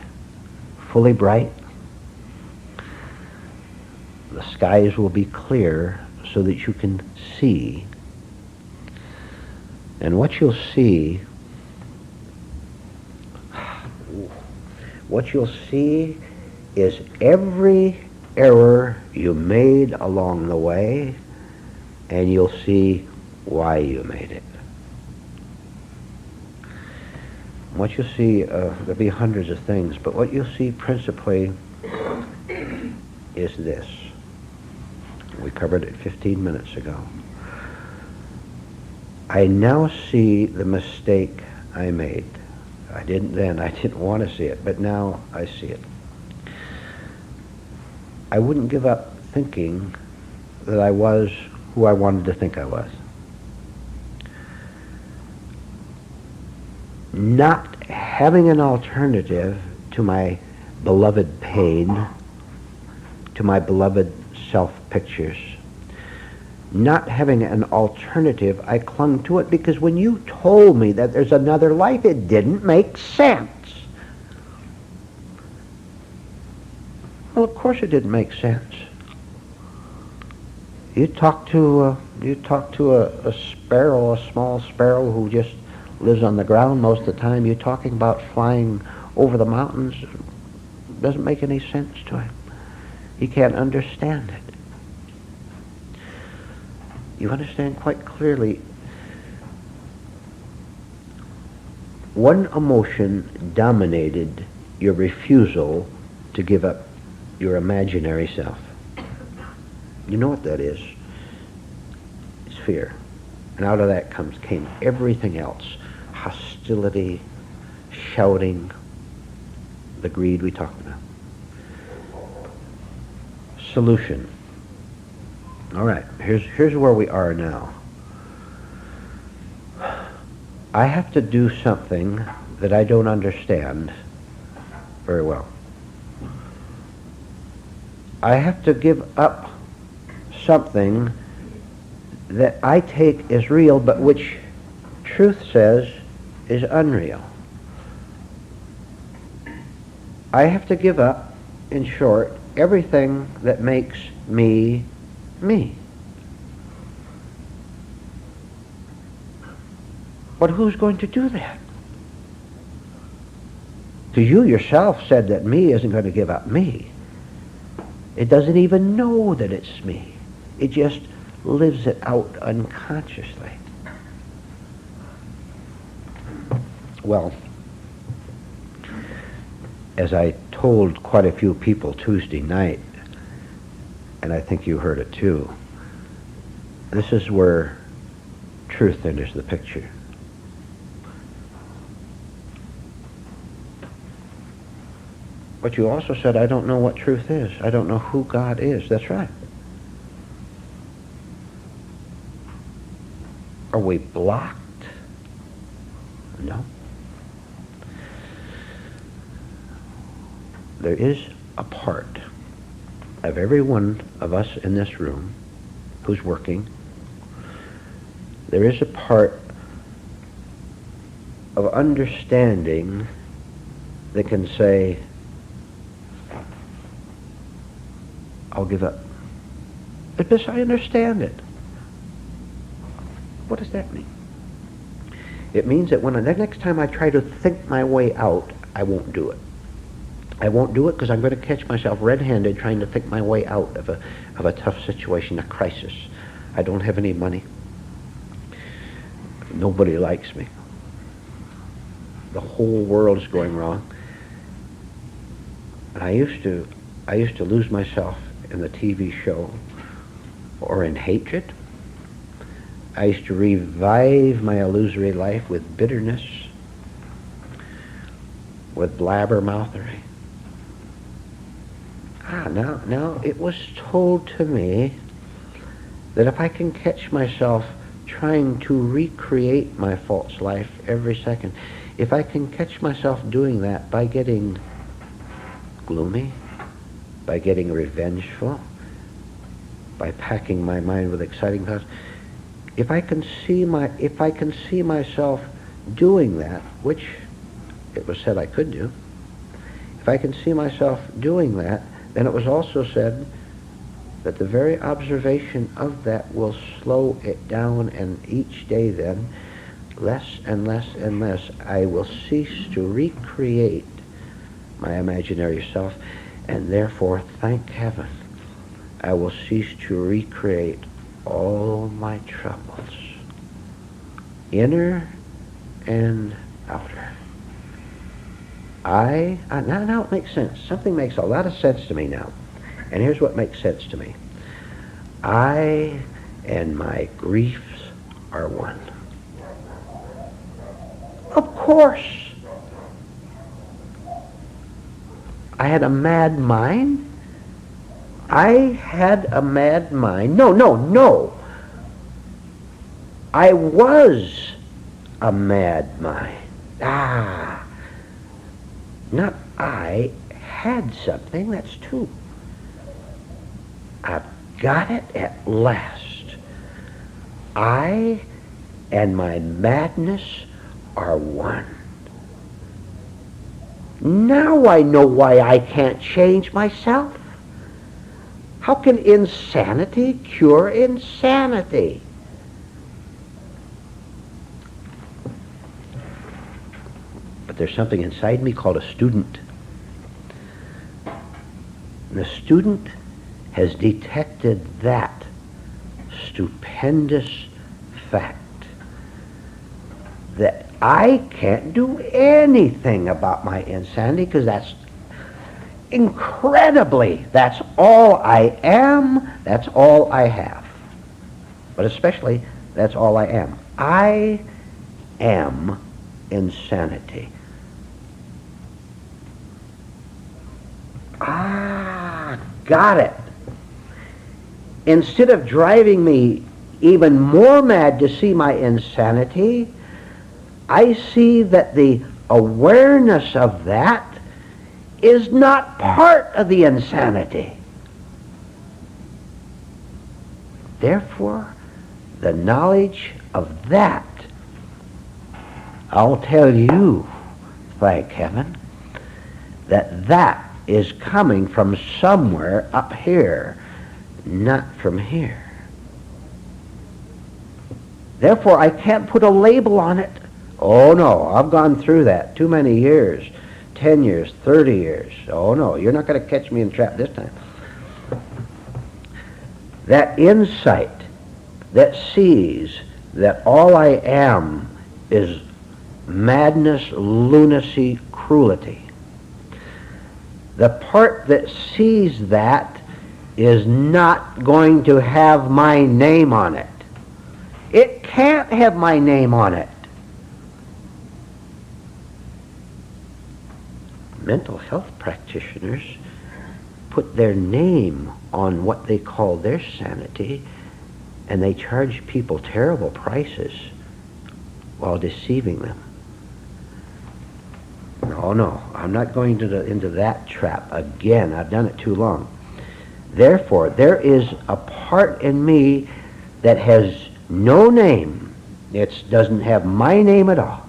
fully bright. The skies will be clear so that you can see. And what you'll see is every error you made along the way, and you'll see why you made it. what you'll see, there'll be hundreds of things, but what you'll see principally is this. We covered it 15 minutes ago. I now see the mistake I made. I didn't then, I didn't want to see it, but now I see it. I wouldn't give up thinking that I was who I wanted to think I was. Not having an alternative to my beloved pain, to my beloved self-pictures, not having an alternative, I clung to it because when you told me that there's another life, it didn't make sense. Well, of course it didn't make sense. You talk to a sparrow, a small sparrow who just lives on the ground most of the time. You're talking about flying over the mountains. It doesn't make any sense to him. He can't understand it. You understand quite clearly. One emotion dominated your refusal to give up your imaginary self. You know what that is? It's fear. And out of that came everything else. Hostility, shouting, the greed we talked about. Solution. All right, here's where we are now. I have to do something that I don't understand very well. I have to give up something that I take as real, but which truth says is unreal. I have to give up, in short, everything that makes me me. But who's going to do that? Because you yourself said that me isn't going to give up me. It doesn't even know that it's me. It just lives it out unconsciously. Well, as I told quite a few people Tuesday night, and I think you heard it too, this is where truth enters the picture. But you also said, I don't know what truth is. I don't know who God is. That's right. Are we blocked? No. There is a part of every one of us in this room who's working. There is a part of understanding that can say, I'll give up. But I understand it. What does that mean? It means that when the next time I try to think my way out, I won't do it. I won't do it because I'm going to catch myself red-handed trying to think my way out of a tough situation, a crisis. I don't have any money. Nobody likes me. The whole world is going wrong. And I used to lose myself in the TV show or in hatred. I used to revive my illusory life with bitterness, with blabbermouthery. Now it was told to me that if I can catch myself trying to recreate my false life every second, if I can catch myself doing that by getting gloomy, by getting revengeful, by packing my mind with exciting thoughts, if I can see myself doing that, which it was said I could do, if I can see myself doing that, then it was also said that the very observation of that will slow it down, and each day then, less and less and less, I will cease to recreate my imaginary self, and therefore, thank heaven, I will cease to recreate all my troubles, inner and outer. Now it makes sense. Something makes a lot of sense to me now. And here's what makes sense to me. I and my griefs are one. Of course. I had a mad mind. I had a mad mind. No. I was a mad mind. Not I had something, that's two. I've got it at last. I and my madness are one. Now I know why I can't change myself. How can insanity cure insanity? But there's something inside me called a student. And the student has detected that stupendous fact that I can't do anything about my insanity because that's that's all I am, that's all I have. But especially, that's all I am. I am insanity. Got it. Instead of driving me even more mad to see my insanity, I see that the awareness of that is not part of the insanity. Therefore, the knowledge of that, I'll tell you, thank heaven, that is coming from somewhere up here, not from here. Therefore, I can't put a label on it. Oh no, I've gone through that too many years, 10 years, 30 years. Oh no, you're not going to catch me in trap this time. That insight that sees that all I am is madness, lunacy, cruelty. The part that sees that is not going to have my name on it. It can't have my name on it. Mental health practitioners put their name on what they call their sanity, and they charge people terrible prices while deceiving them. No, I'm not going into that trap again. I've done it too long. Therefore, there is a part in me that has no name. It doesn't have my name at all.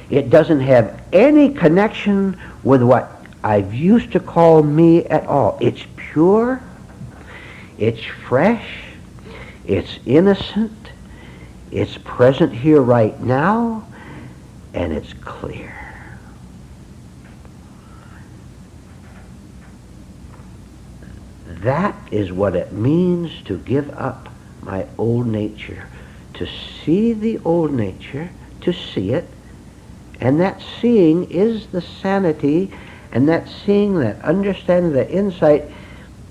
It doesn't have any connection with what I've used to call me at all. It's pure, it's fresh, it's innocent, it's present here right now, and it's clear. That is what it means to give up my old nature, to see the old nature, to see it, and that seeing is the sanity, and that seeing, that understanding, that insight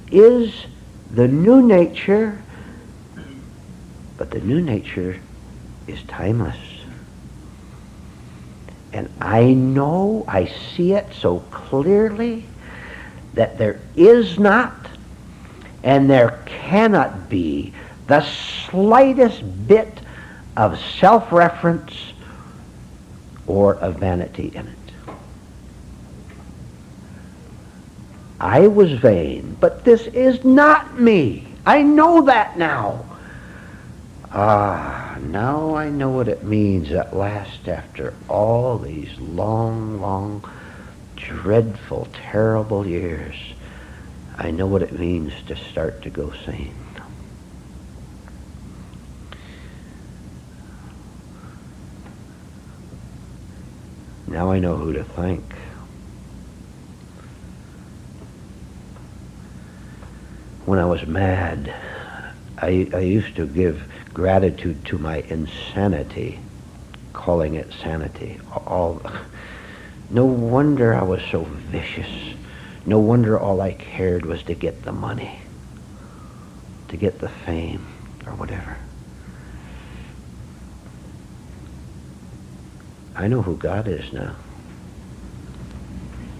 is the new nature, but the new nature is timeless. And I know, I see it so clearly that there is not and there cannot be the slightest bit of self-reference or of vanity in it. I was vain, but this is not me. I know that now. Now I know what it means at last, after all these long, dreadful, terrible years. I know what it means to start to go sane. Now I know who to thank. When I was mad, I used to give gratitude to my insanity, calling it sanity. No wonder I was so vicious. No wonder all I cared was to get the money, to get the fame, or whatever. I know who God is now.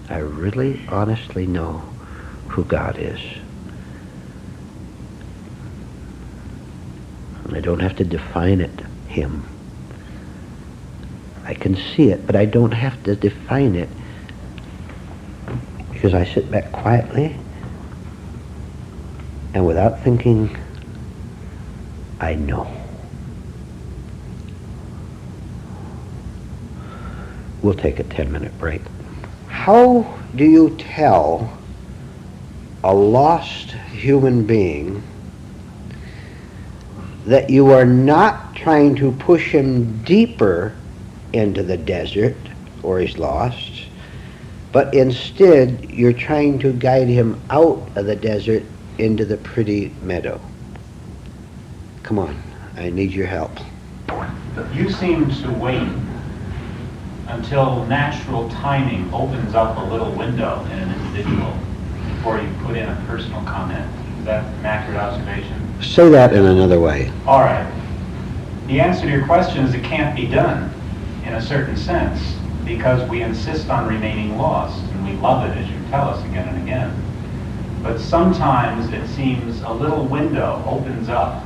I really, honestly know who God is. And I don't have to define it, him. I can see it, but I don't have to define it, because I sit back quietly and without thinking, I know. We'll take a 10-minute break. How do you tell a lost human being that you are not trying to push him deeper into the desert where he's lost, but instead you're trying to guide him out of the desert into the pretty meadow? Come on, I need your help. You seem to wait until natural timing opens up a little window in an individual before you put in a personal comment. Is that an accurate observation? Say that in another way. All right. The answer to your question is it can't be done in a certain sense because we insist on remaining lost and we love it as you tell us again and again. But sometimes it seems a little window opens up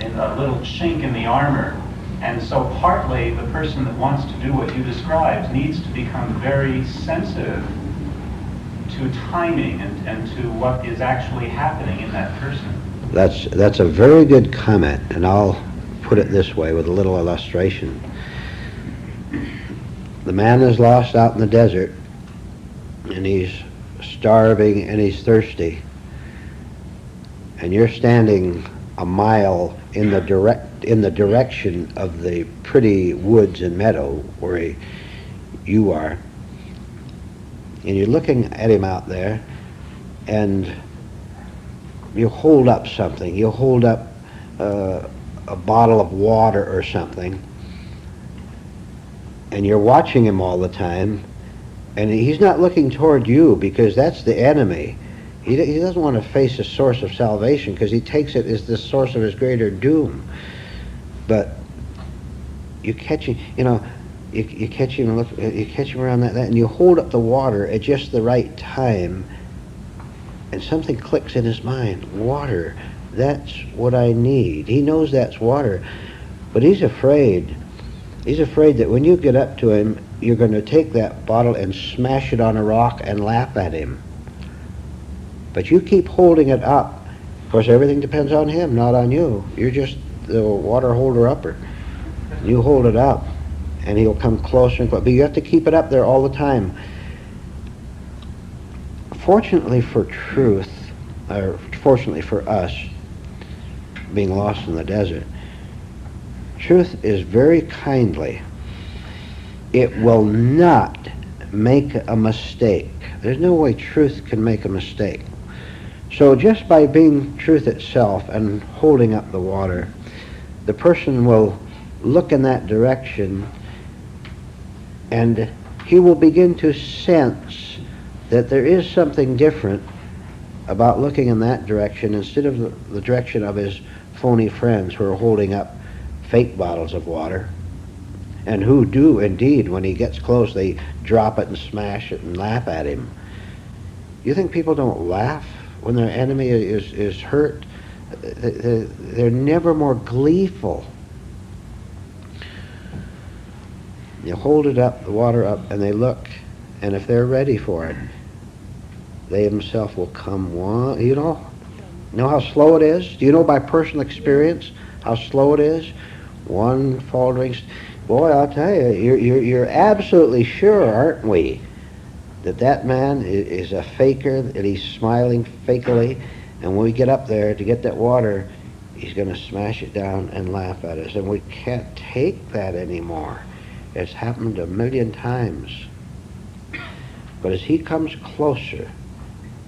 in a little chink in the armor. And so partly the person that wants to do what you described needs to become very sensitive to timing and to what is actually happening in that person. That's a very good comment, and I'll put it this way with a little illustration. The man is lost out in the desert, and he's starving and he's thirsty, and you're standing a mile in the direction of the pretty woods and meadow where you are, and you're looking at him out there, and you hold up something. You hold up a bottle of water or something, and you're watching him all the time, and he's not looking toward you because that's the enemy. He doesn't want to face a source of salvation because he takes it as the source of his greater doom. But you catch him, you catch him, you catch him around that, and you hold up the water at just the right time, and something clicks in his mind. Water, that's what I need. He knows that's water, but he's afraid. He's afraid that when you get up to him, you're going to take that bottle and smash it on a rock and laugh at him. But you keep holding it up. Of course, everything depends on him, not on you. You're just the water holder-upper. You hold it up, and he'll come closer and closer. But you have to keep it up there all the time. Fortunately for truth, or fortunately for us, being lost in the desert, truth is very kindly. It will not make a mistake. There's no way truth can make a mistake. So just by being truth itself and holding up the water, the person will look in that direction, and he will begin to sense that there is something different about looking in that direction instead of the direction of his phony friends who are holding up fake bottles of water, and who do indeed, when he gets close, they drop it and smash it and laugh at him. You think people don't laugh when their enemy is hurt? They're never more gleeful. You hold it up, the water up, and they look, and if they're ready for it, they themselves will come. You know how slow it is? Do you know by personal experience how slow it is? One faltering. Boy, I'll tell you, you're absolutely sure, aren't we, that man is a faker, that he's smiling fakely, and when we get up there to get that water, he's going to smash it down and laugh at us, and we can't take that anymore. It's happened a million times. But as he comes closer,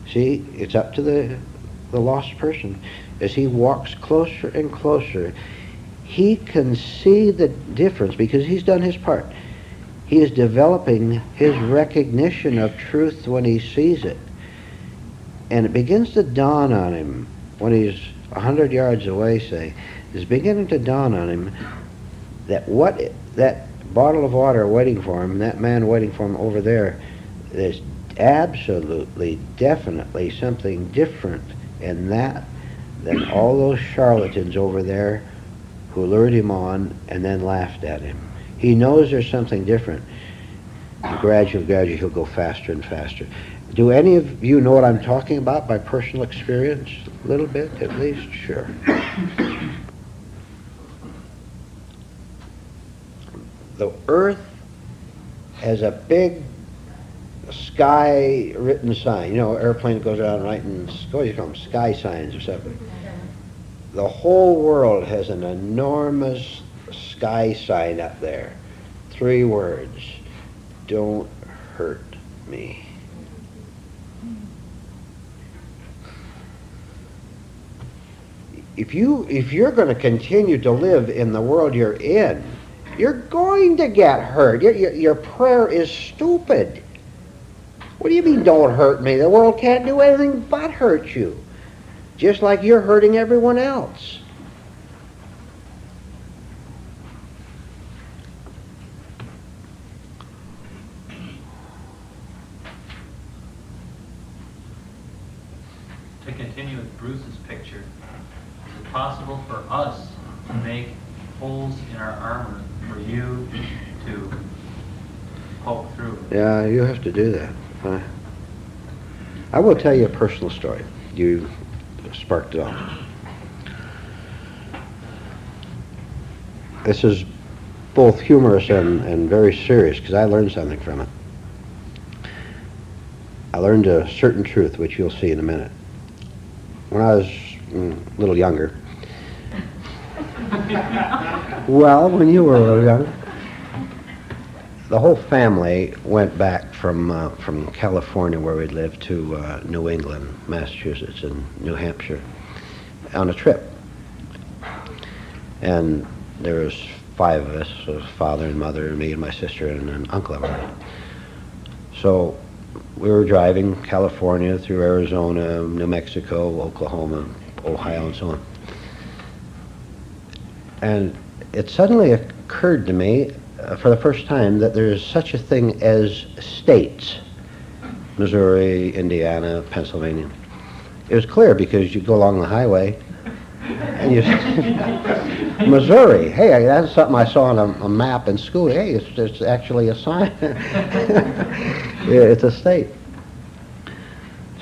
see, it's up to the lost person. As he walks closer and closer, he can see the difference because he's done his part. He is developing his recognition of truth when he sees it. And it begins to dawn on him when he's 100 yards away, say, it's beginning to dawn on him that that bottle of water waiting for him, that man waiting for him over there, there's absolutely, definitely something different in that than all those charlatans over there who lured him on and then laughed at him. He knows there's something different. And gradually, he'll go faster and faster. Do any of you know what I'm talking about by personal experience? A little bit, at least? Sure. The earth has a big sky-written sign. You know, airplane goes around writing, what do you call them, sky signs or something. The whole world has an enormous sky sign up there. 3 words. Don't hurt me. If you're going to continue to live in the world you're in, you're going to get hurt. Your prayer is stupid. What do you mean, don't hurt me? The world can't do anything but hurt you, just like you're hurting everyone else. To continue with Bruce's picture, is it possible for us to make holes in our armor for you to poke through? Yeah, you have to do that. I will tell you a personal story. You sparked it off. This is both humorous and very serious because I learned something from it. I learned a certain truth, which you'll see in a minute. When I was a little younger, well, when you were a little younger, the whole family went back from California, where we lived, to New England, Massachusetts, and New Hampshire on a trip. And there was 5 of us, so father and mother and me and my sister and an uncle of mine. So we were driving California through Arizona, New Mexico, Oklahoma, Ohio, and so on. And it suddenly occurred to me for the first time that there is such a thing as states. Missouri, Indiana, Pennsylvania. It was clear because you go along the highway and you Missouri, hey, that's something I saw on a map in school. Hey, it's actually a sign. It's a state.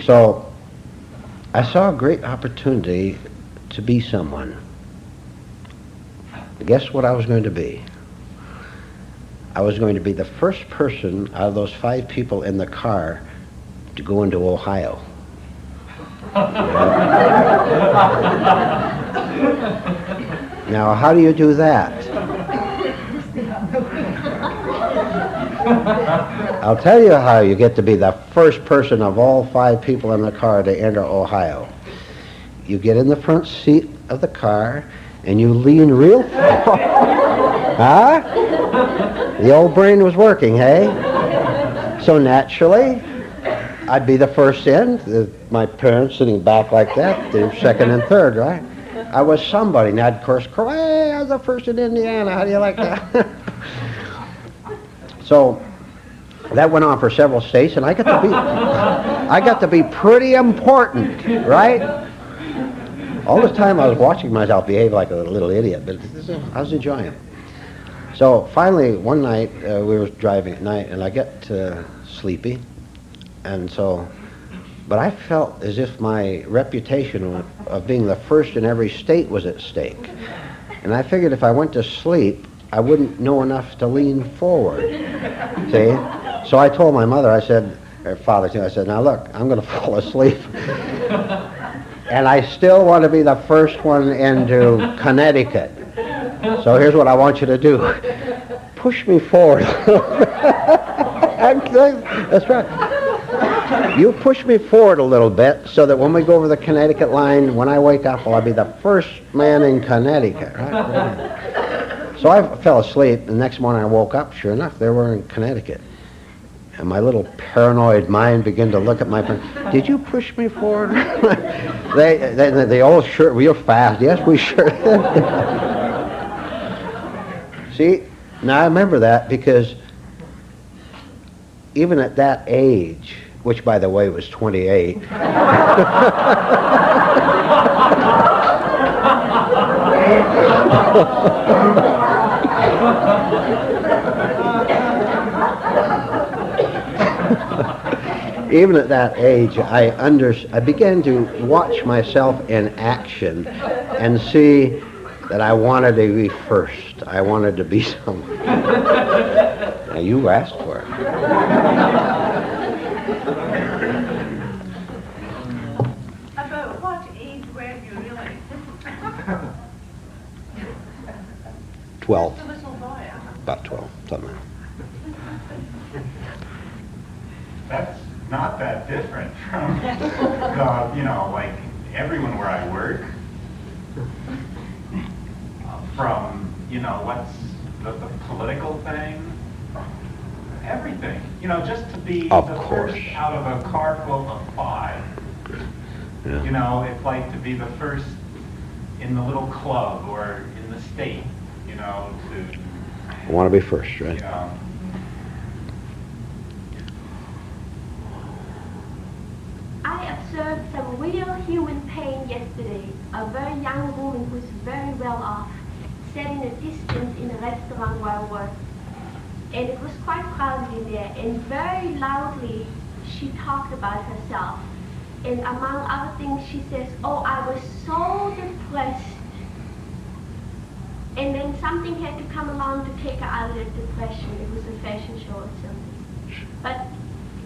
So I saw a great opportunity to be someone. Guess what I was going to be? I was going to be the first person out of those 5 people in the car to go into Ohio. Now, how do you do that? I'll tell you how you get to be the first person of all 5 people in the car to enter Ohio. You get in the front seat of the car and you lean real far. Huh? The old brain was working, hey? So naturally, I'd be the first in. My parents sitting back like that, they're second and third, right? I was somebody. Now, of course, hey, I was the first in Indiana. How do you like that? So that went on for several states, and I got to be pretty important, right? All the time I was watching myself behave like a little idiot, but I was enjoying it. So finally, one night, we were driving at night, and I got sleepy, and so, but I felt as if my reputation of being the first in every state was at stake. And I figured if I went to sleep, I wouldn't know enough to lean forward, see? So I told my mother, I said, or father too, I said, now look, I'm going to fall asleep. And I still want to be the first one into Connecticut. So here's what I want you to do. Push me forward. That's right. You push me forward a little bit so that when we go over the Connecticut line, when I wake up, I'll be the first man in Connecticut. Right? So I fell asleep. The next morning I woke up. Sure enough, they were in Connecticut. And my little paranoid mind began to look at my friend. Did you push me forward? they all sure, real fast. Yes, we sure did. See, now I remember that because even at that age, which by the way was 28, even at that age, I began to watch myself in action and see that I wanted to be first. I wanted to be someone. Now you asked for it. About what age were you really? 12. Just a little boy. About 12, something like That's not that different from the, like everyone where I work. From, what's the political thing, everything. Just to be Of the course. first out of a car full of 5. Yeah. It's like to be the first in the little club or in the state, to, I want to be first, right? I observed some real human pain yesterday. A very young woman who's very well off sat in a distance in a restaurant while I worked. And it was quite crowded in there, and very loudly she talked about herself. And among other things she says, oh, I was so depressed. And then something had to come along to take her out of the depression. It was a fashion show or something. But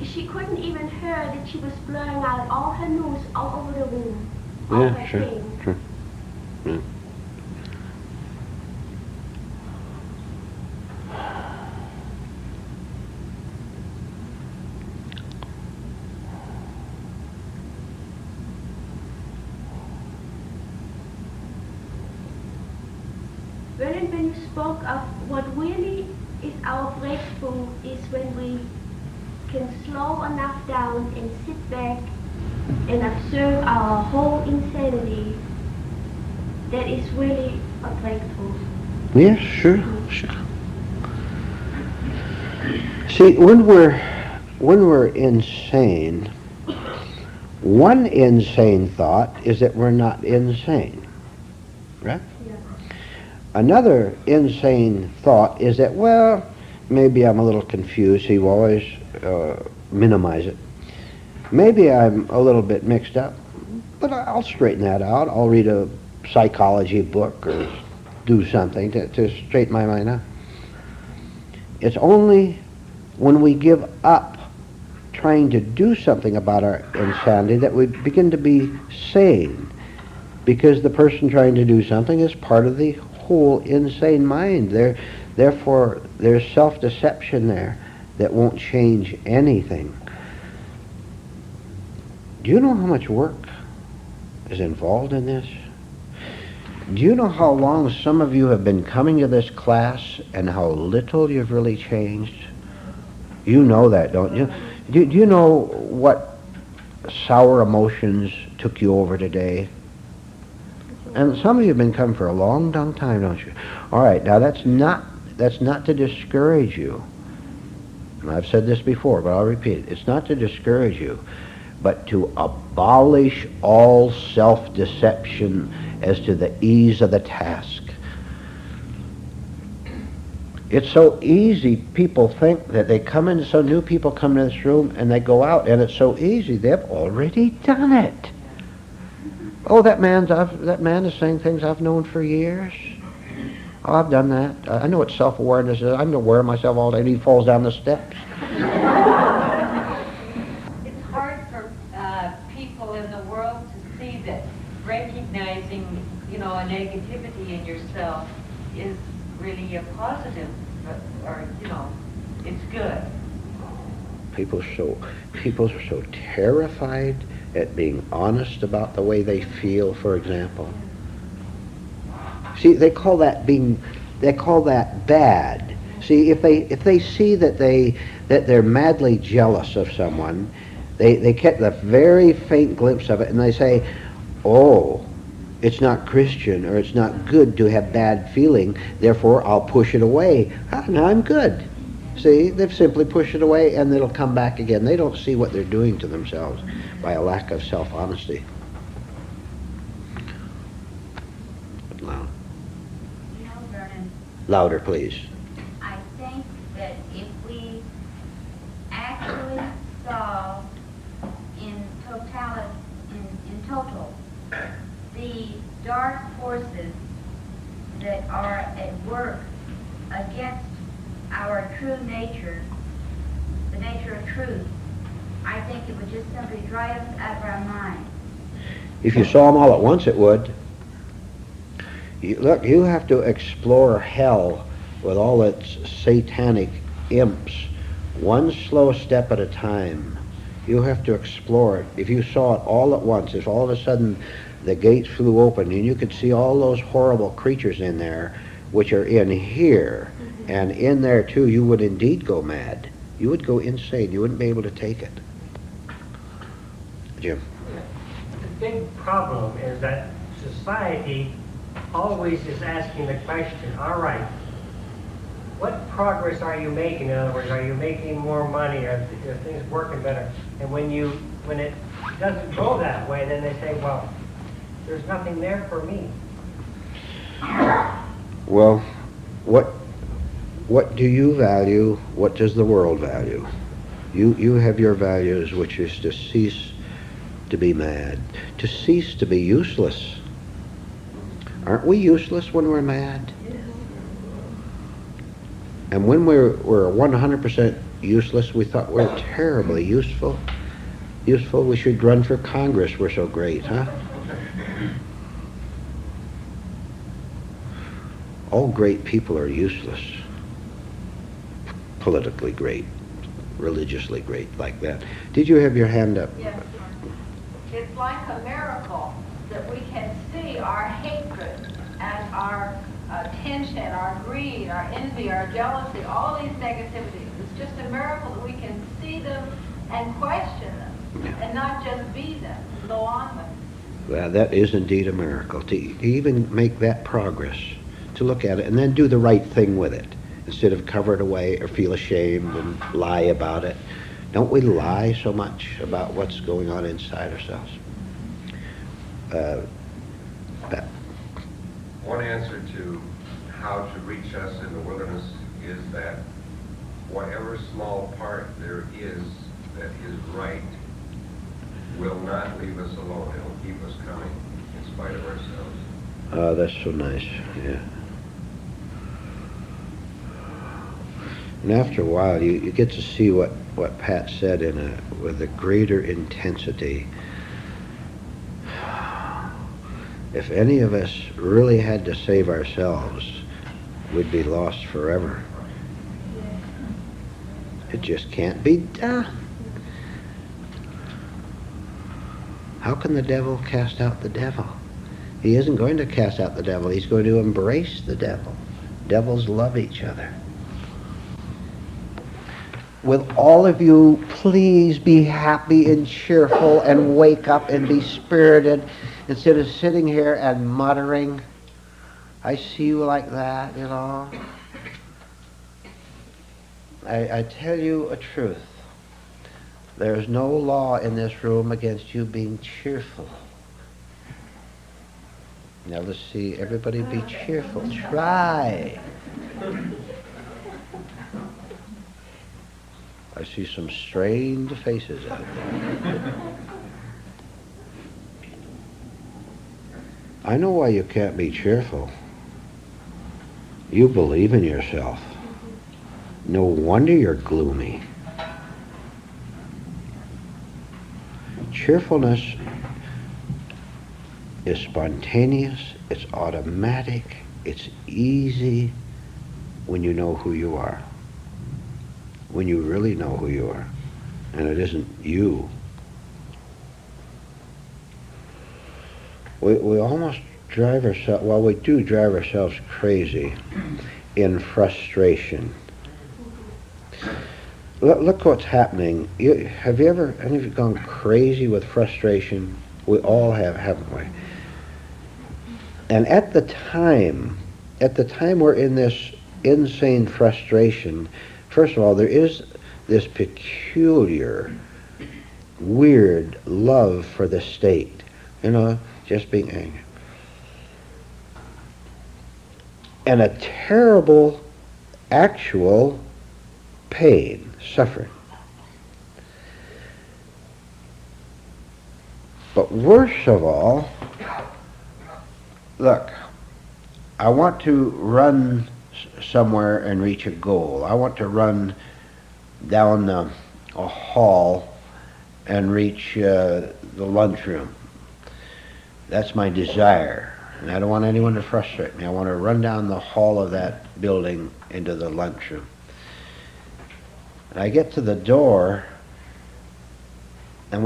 she couldn't even hear that she was blurring out all her news all over the room. All Yeah, her sure, pain. sure. Yeah. Vernon, when you spoke of what really is our breakthrough is when we can slow enough down and sit back and observe our whole insanity, that is really a breakthrough. Yes, sure, sure. See, when we're insane, one insane thought is that we're not insane, right? Yeah. Another insane thought is that, well, maybe I'm a little confused. So you always minimize it. Maybe I'm a little bit mixed up, but I'll straighten that out. I'll read a psychology book or do something to straighten my mind out. It's only when we give up trying to do something about our insanity that we begin to be sane, because the person trying to do something is part of the whole insane mind. Therefore, there's self-deception there that won't change anything. Do you know how much work is involved in this? Do you know how long some of you have been coming to this class and how little you've really changed? You know that, don't you? Do you know what sour emotions took you over today? And some of you have been coming for a long, long time, don't you? All right, now that's not to discourage you. And I've said this before, but I'll repeat it. It's not to discourage you, but to abolish all self-deception as to the ease of the task. It's so easy. People think that they come in, so new people come into this room and they go out, and it's so easy. They've already done it. Oh, that man is saying things I've known for years. Oh, I've done that. I know what self-awareness is. I'm aware of myself all day, and he falls down the steps. It's hard for people in the world to see that recognizing, a negativity in yourself is really a positive, or it's good. People are so terrified at being honest about the way they feel, for example. See, they call that being They call that bad. See, if they see that they're madly jealous of someone, they get the very faint glimpse of it, and they say, "Oh, it's not Christian, or it's not good to have bad feeling. Therefore, I'll push it away. Ah, now I'm good." See, they've simply pushed it away, and it'll come back again. They don't see what they're doing to themselves by a lack of self-honesty. Loud. You know, Vernon, Louder, please. I think that if we actually saw in total the dark forces that are at work against our true nature, the nature of truth, I think it would just simply drive us out of our mind. If you saw them all at once, it would. Look, you have to explore hell with all its satanic imps, one slow step at a time. You have to explore it. If you saw it all at once, if all of a sudden the gates flew open and you could see all those horrible creatures in there, which are in here, and in there too, you would indeed go mad. You would go insane. You wouldn't be able to take it. Jim. The big problem is that society always is asking the question, all right, what progress are you making? In other words, are you making more money? Are things working better? And when it doesn't go that way, then they say, well, there's nothing there for me. Well, what do you value? What does the world value? You have your values, which is to cease to be mad, to cease to be useless. Aren't we useless when we're mad? And when we're 100% useless, we thought we're terribly useful. We should run for Congress. We're so great, huh? All great people are useless. Politically great, religiously great, like that. Did you have your hand up? Yes, it's like a miracle that we can see our hatred and our tension, our greed, our envy, our jealousy, all these negativities. It's just a miracle that we can see them and question them and not just be them, go on with them. Well, that is indeed a miracle, to even make that progress, to look at it and then do the right thing with it, instead of cover it away or feel ashamed and lie about it. Don't we lie so much about what's going on inside ourselves? Pat. One answer to how to reach us in the wilderness is that whatever small part there is that is right will not leave us alone. It will keep us coming in spite of ourselves. Oh, that's so nice, yeah. And after a while, you get to see what Pat said with a greater intensity. If any of us really had to save ourselves, we'd be lost forever. It just can't be done. How can the devil cast out the devil? He isn't going to cast out the devil. He's going to embrace the devil. Devils love each other. Will all of you please be happy and cheerful and wake up and be spirited instead of sitting here and muttering? I see you like that, you know. I tell you a truth. There's no law in this room against you being cheerful. Now let's see everybody be cheerful. Try. I see some strained faces out there. I know why you can't be cheerful. You believe in yourself. No wonder you're gloomy. Cheerfulness is spontaneous, it's automatic, it's easy when you know who you are. When you really know who you are, and it isn't you. We almost drive ourselves, well, we do drive ourselves crazy in frustration. Look what's happening. Have you ever, any of you gone crazy with frustration? We all have, haven't we? And at the time we're in this insane frustration, first of all, there is this peculiar, weird love for the state. You know, just being angry. And a terrible, actual pain, suffering. But worst of all, look, I want to run somewhere and reach a goal. I want to run down a hall and reach the lunchroom. That's my desire. And I don't want anyone to frustrate me. I want to run down the hall of that building into the lunchroom. And I get to the door, and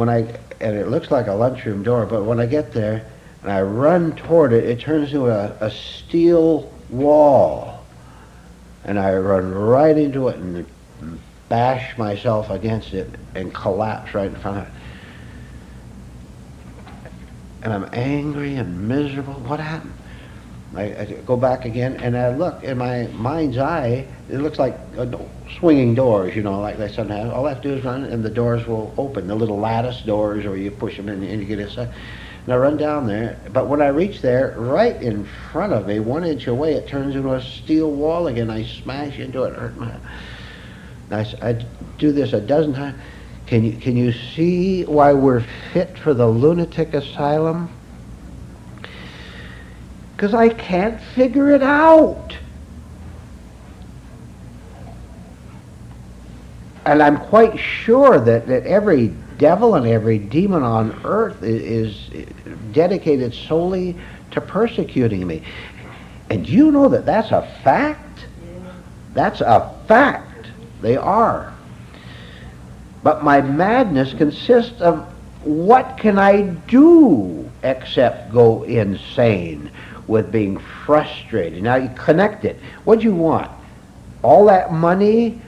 it looks like a lunchroom door, but when I get there and I run toward it, it turns into a steel wall. And I run right into it and bash myself against it and collapse right in front of it. And I'm angry and miserable. What happened? I go back again, and I look in my mind's eye. It looks like swinging doors, you know, like they sometimes. All I have to do is run, and the doors will open. The little lattice doors, or you push them in, and you get inside. And I run down there. But when I reach there, right in front of me, 1 inch away, it turns into a steel wall again. I smash into it. Hurt my. I do this a dozen times. Can you see why we're fit for the lunatic asylum? Because I can't figure it out. And I'm quite sure that every devil and every demon on earth is dedicated solely to persecuting me. And you know that that's a fact? That's a fact. They are. But my madness consists of what can I do except go insane with being frustrated. Now you connect it. What do you want? All that money?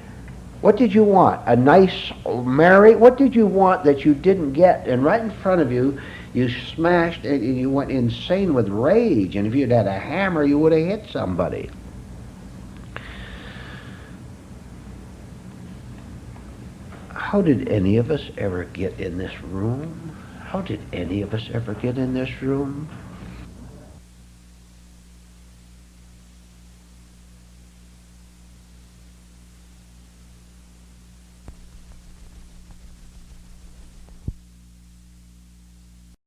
What did you want? A nice marriage? What did you want that you didn't get? And right in front of you, you smashed it and you went insane with rage. And if you'd had a hammer, you would have hit somebody. How did any of us ever get in this room? How did any of us ever get in this room?